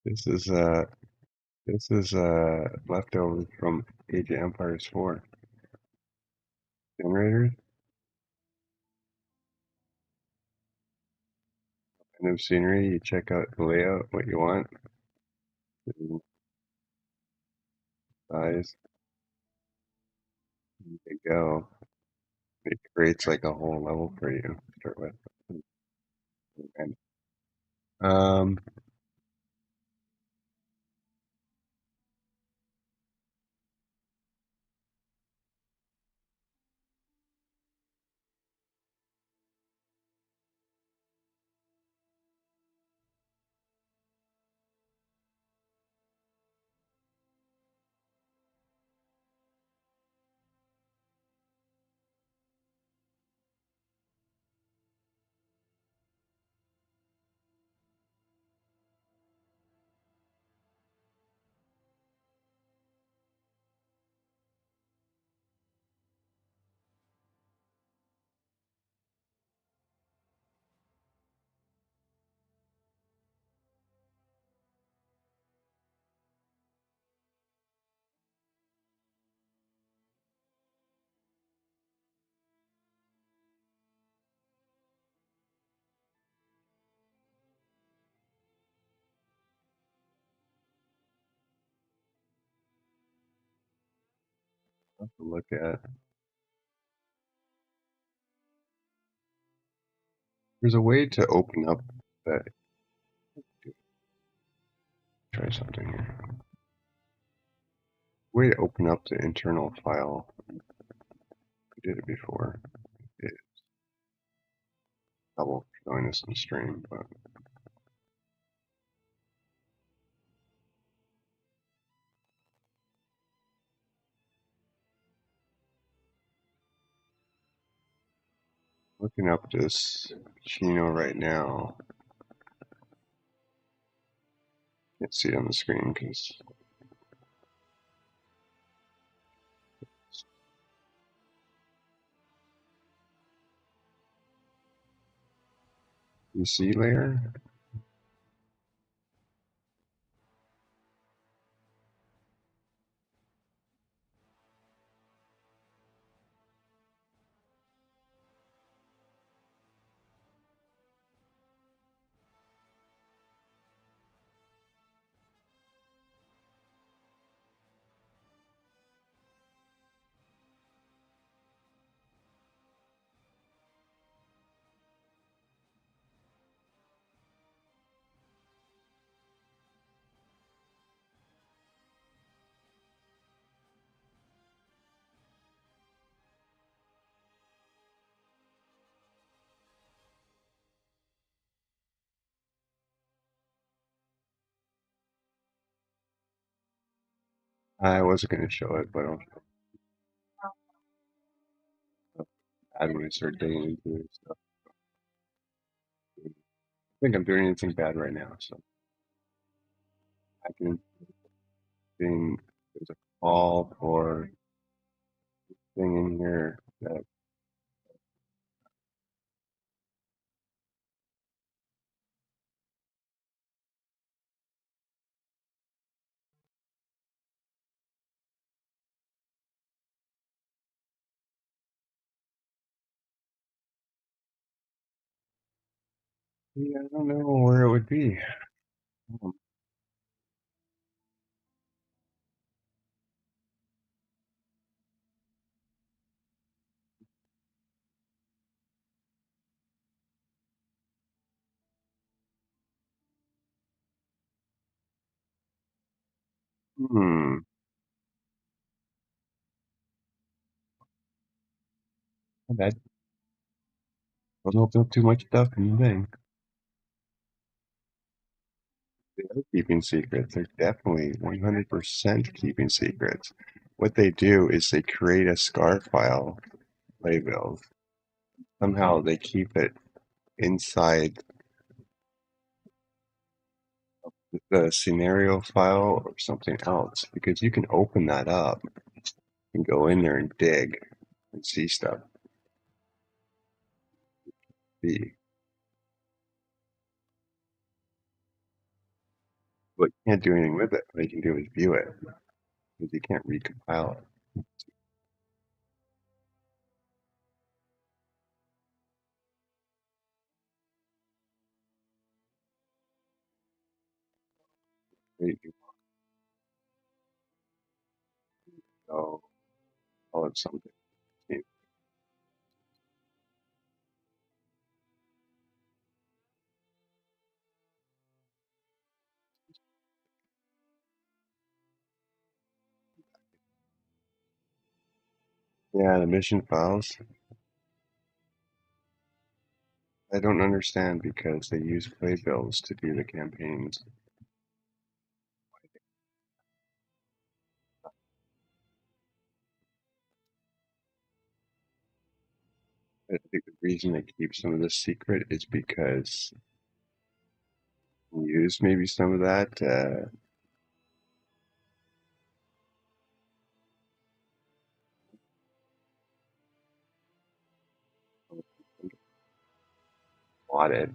This is leftovers from Age of Empires 4 generators. End of scenery. You check out the layout, what you want, the size. There you go. It creates like a whole level for you to start with. And, um, have to look at. There's a way to open up that. Try something here. Way to open up the internal file. We did it before. It's double showing us on stream, but looking up this Chino right now. Can't see it on the screen because PC layer. I wasn't going to show it, but I'll add when I start digging into this stuff. I think I'm doing anything bad right now, so I can think there's a call for thing in here that yeah, I don't know where it would be. Um, Hmm. My bad. Wasn't open up too much stuff in the thing. They are keeping secrets. They're definitely 100% keeping secrets. What they do is they create a scar file playbills. Somehow they keep it inside the scenario file or something else because you can open that up and go in there and dig and see stuff. See, but you can't do anything with it. All you can do is view it because you can't recompile it. You can call it something. Yeah, the mission files. I don't understand because they use playbills to do the campaigns. I think the reason they keep some of this secret is because you use maybe some of that audit.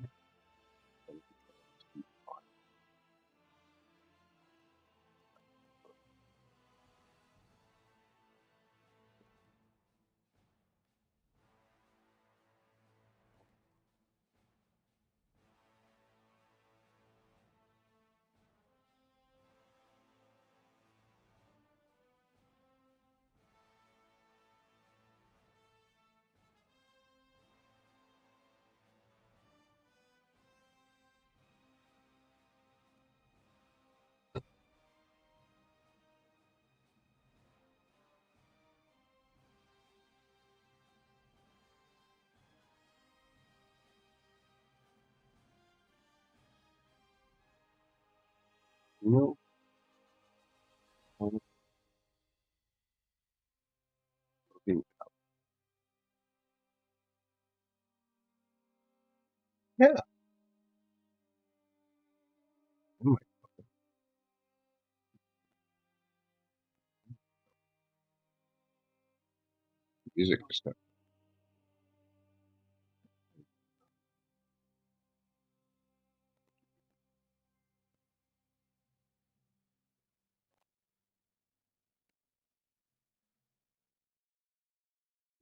You know, yeah, oh my music stuff.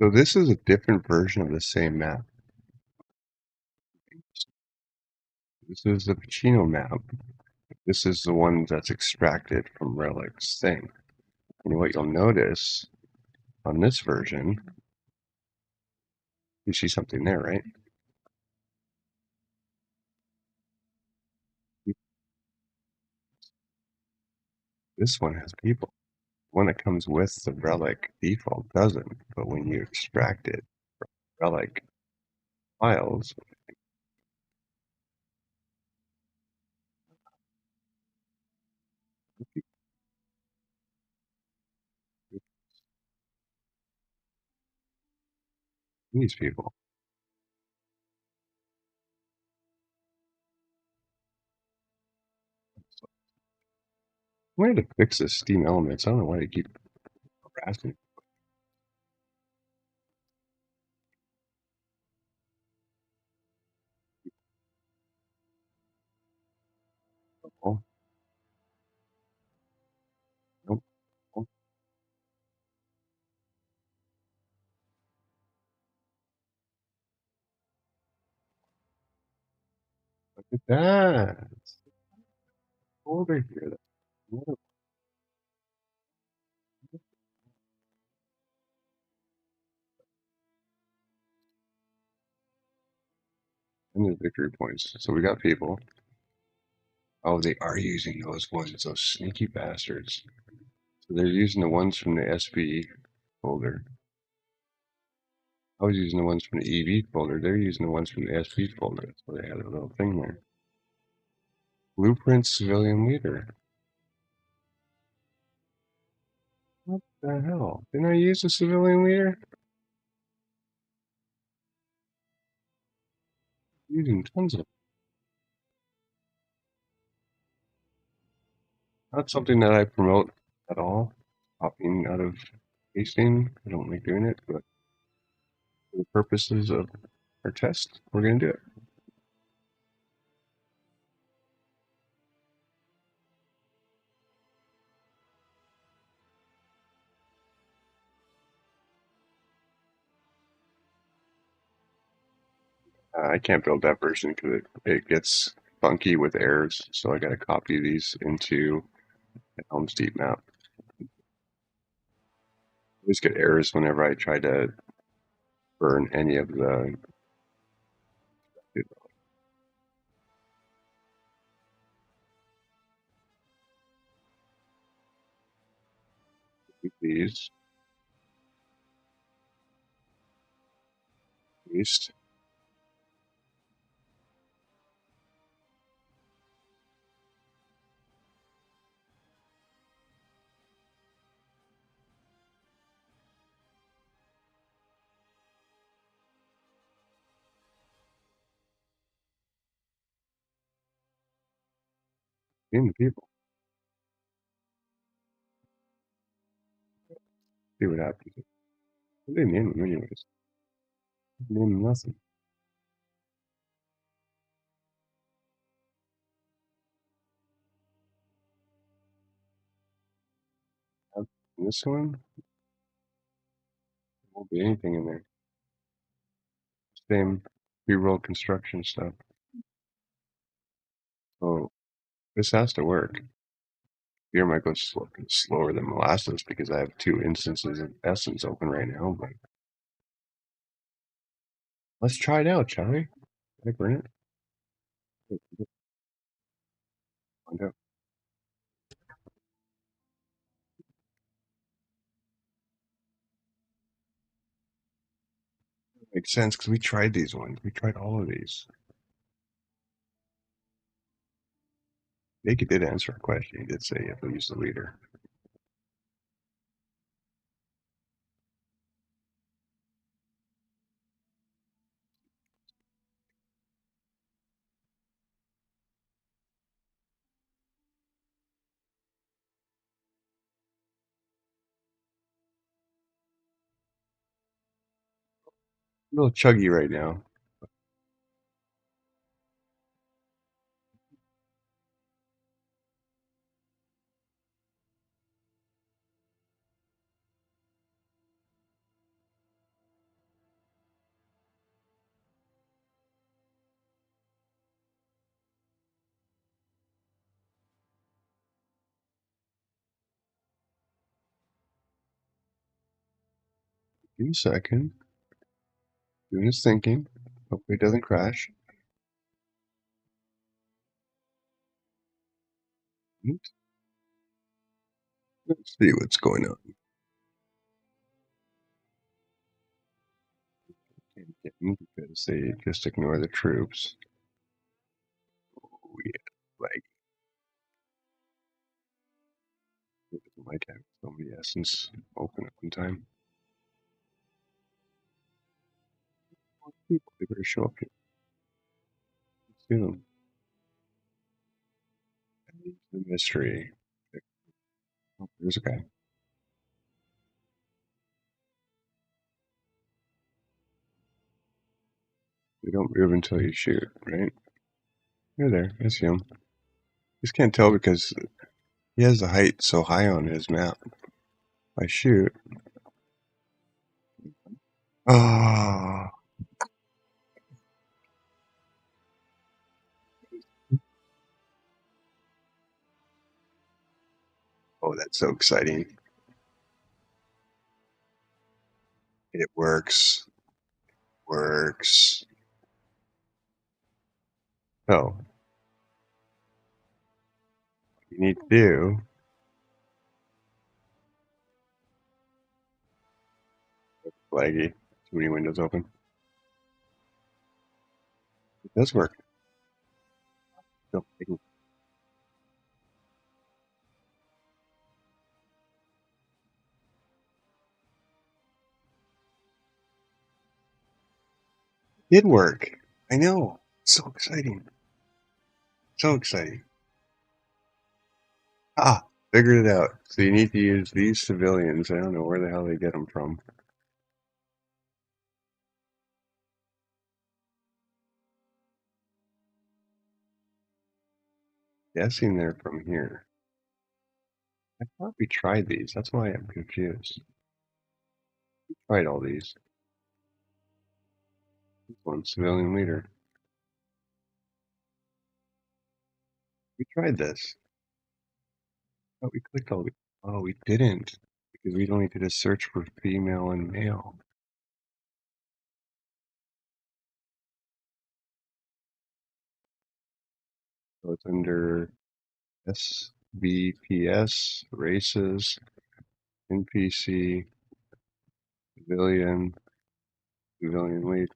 So this is a different version of the same map. This is the Pacino map. This is the one that's extracted from Relic's thing. And what you'll notice on this version, you see something there, right? This one has people. The one that comes with the Relic default doesn't, but when you extract it from Relic files, these people. I wanted to fix this Steam Elements. I don't know why they keep harassing people. Nope. Oh, look at that. Over here. What and the victory points. So we got people. Oh, they are using those ones, those sneaky bastards. So they're using the ones from the SB folder. I was using the ones from the EV folder. They're using the ones from the SB folder. So they had a little thing there. Blueprint civilian leader. What the hell? Didn't I use a civilian leader? Using tons of. Not something that I promote at all. Copying out of pasting. I don't like doing it, but for the purposes of our test, we're going to do it. I can't build that version because it gets funky with errors. So I got to copy these into the Helm's Deep map. I always get errors whenever I try to burn any of the these. East. In the people. See what happens. What do they name them anyways? Name them nothing. This one, there won't be anything in there. Same pre-roll construction stuff. So this has to work. Here might go slower than molasses because I have 2 instances of essence open right now, but let's try it out, shall we? Can I burn it? Find out. Makes sense because we tried these ones. We tried all of these. Naked did answer a question. He did say you have to use the leader. A little chuggy right now. Give me a second. Doing his thinking. Hopefully it doesn't crash. Let's see what's going on. Can't get in because they just ignore the troops. Oh yeah, like it doesn't like having so many essence open at one time. People, they better show up here. Let's see them. The mystery. Oh, there's a guy. They don't move until you shoot, right? You're there. I see him. Just can't tell because he has the height so high on his map. I shoot. Ah, oh, that's so exciting. It works. Works. Oh, you need to do, laggy, too many windows open. It does work. It did work. I know. So exciting. So exciting. Ah, figured it out. So you need to use these civilians. I don't know where the hell they get them from. Guessing they're from here. I thought we tried these. That's why I'm confused. We tried all these. This one, civilian leader. We tried this. Oh, we clicked all. Oh, we didn't because we only did a search for female and male. So it's under SBPS, races, NPC, civilian, civilian lead.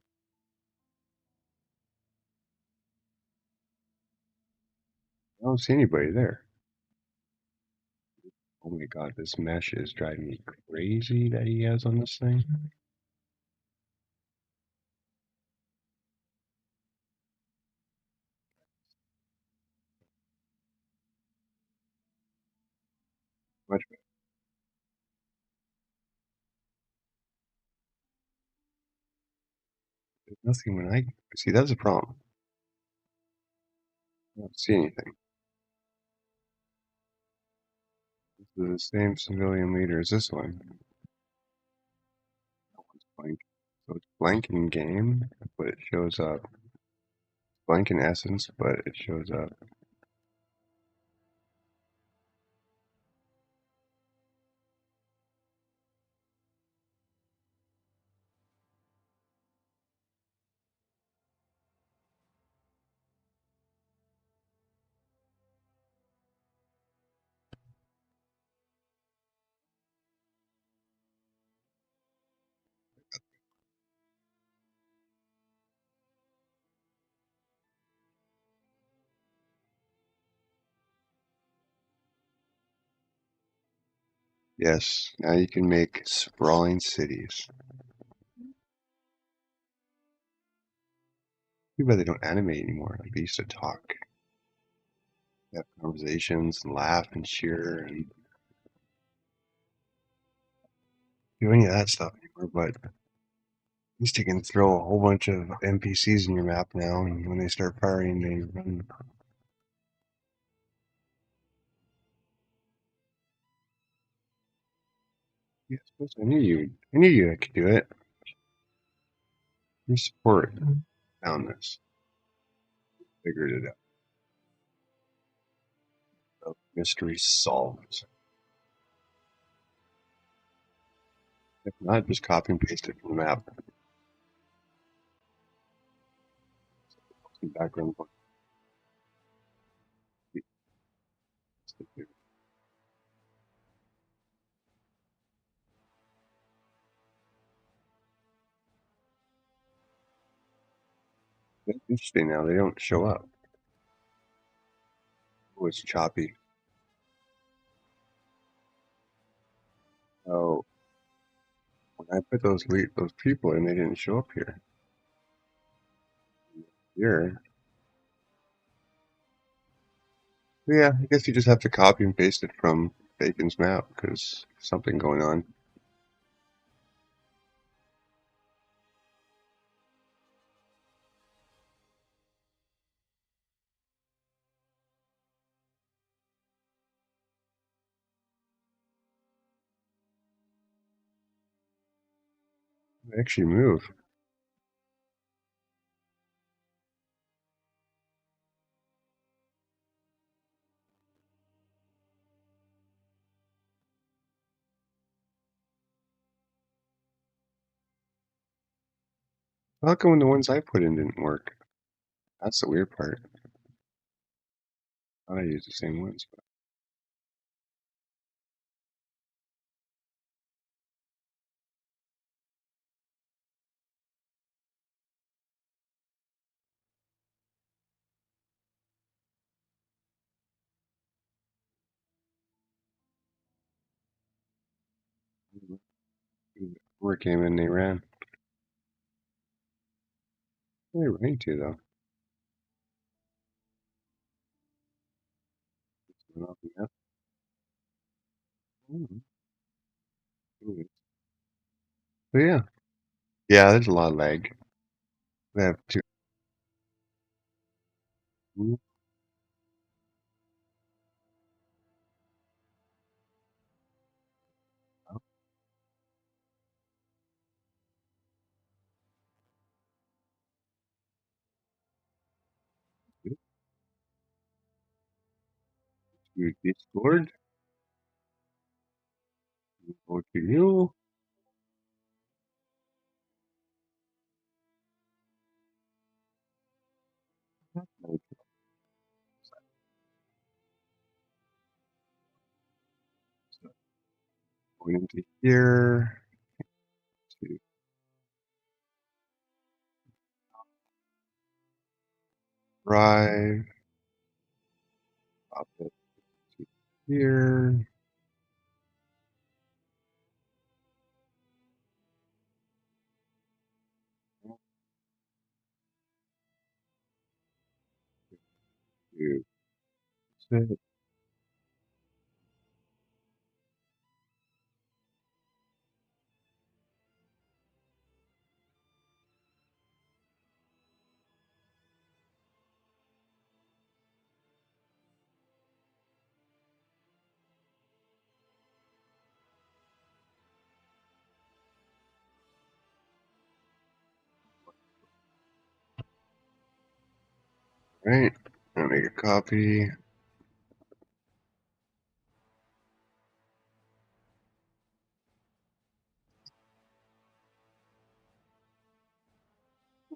I don't see anybody there. Oh my god, this mesh is driving me crazy that he has on this thing. Much better. There's nothing when I see. That's a problem. I don't see anything. This is the same civilian leader as this one. That one's blank. So it's blank in game, but it shows up. Blank in essence, but it shows up. Yes, now you can make sprawling cities. Too bad they don't animate anymore. Like they used to talk, have conversations, and laugh and cheer, and do any of that stuff anymore. But at least you can throw a whole bunch of NPCs in your map now, and when they start firing, they run. Yeah, I knew you. I knew you could do it. Your support found this, figured it out. So, mystery solved. If not, just copy and paste it from the map. Background. That's interesting now. They don't show up. Oh, it's choppy. Oh, when I put those people in, they didn't show up here. Here. Yeah, I guess you just have to copy and paste it from Bacon's map because something going on. They actually move. How come the ones I put in didn't work? That's the weird part. I thought I used the same ones. Where came in, they ran. They ran to though. Nothing else. Mhm. But yeah. Yeah, there's a lot of lag. We have two. You Discord. Go to you. Going into here. To drive. Pop it to here. To sit. Right. I'll make a copy. I don't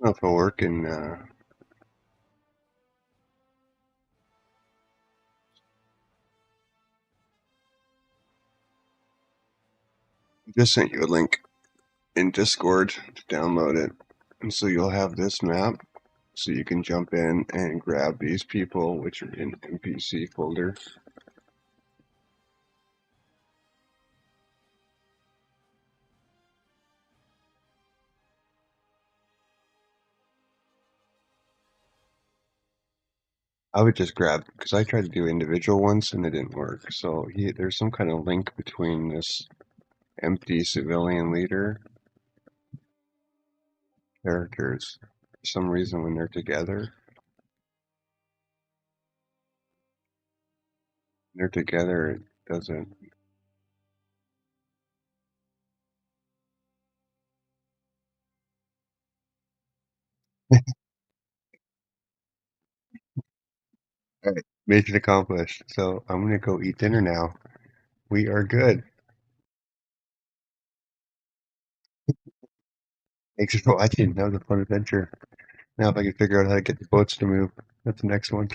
know if it'll work in. I just sent you a link in Discord to download it. And so you'll have this map. So you can jump in and grab these people, which are in NPC folder. I would just grab, because I tried to do individual ones and it didn't work. So there's some kind of link between this empty civilian leader characters. For some reason, when they're together, it doesn't. All right, mission accomplished. So I'm gonna go eat dinner now. We are good. Thanks for watching. That was a fun adventure. Now if I can figure out how to get the boats to move, that's the next one.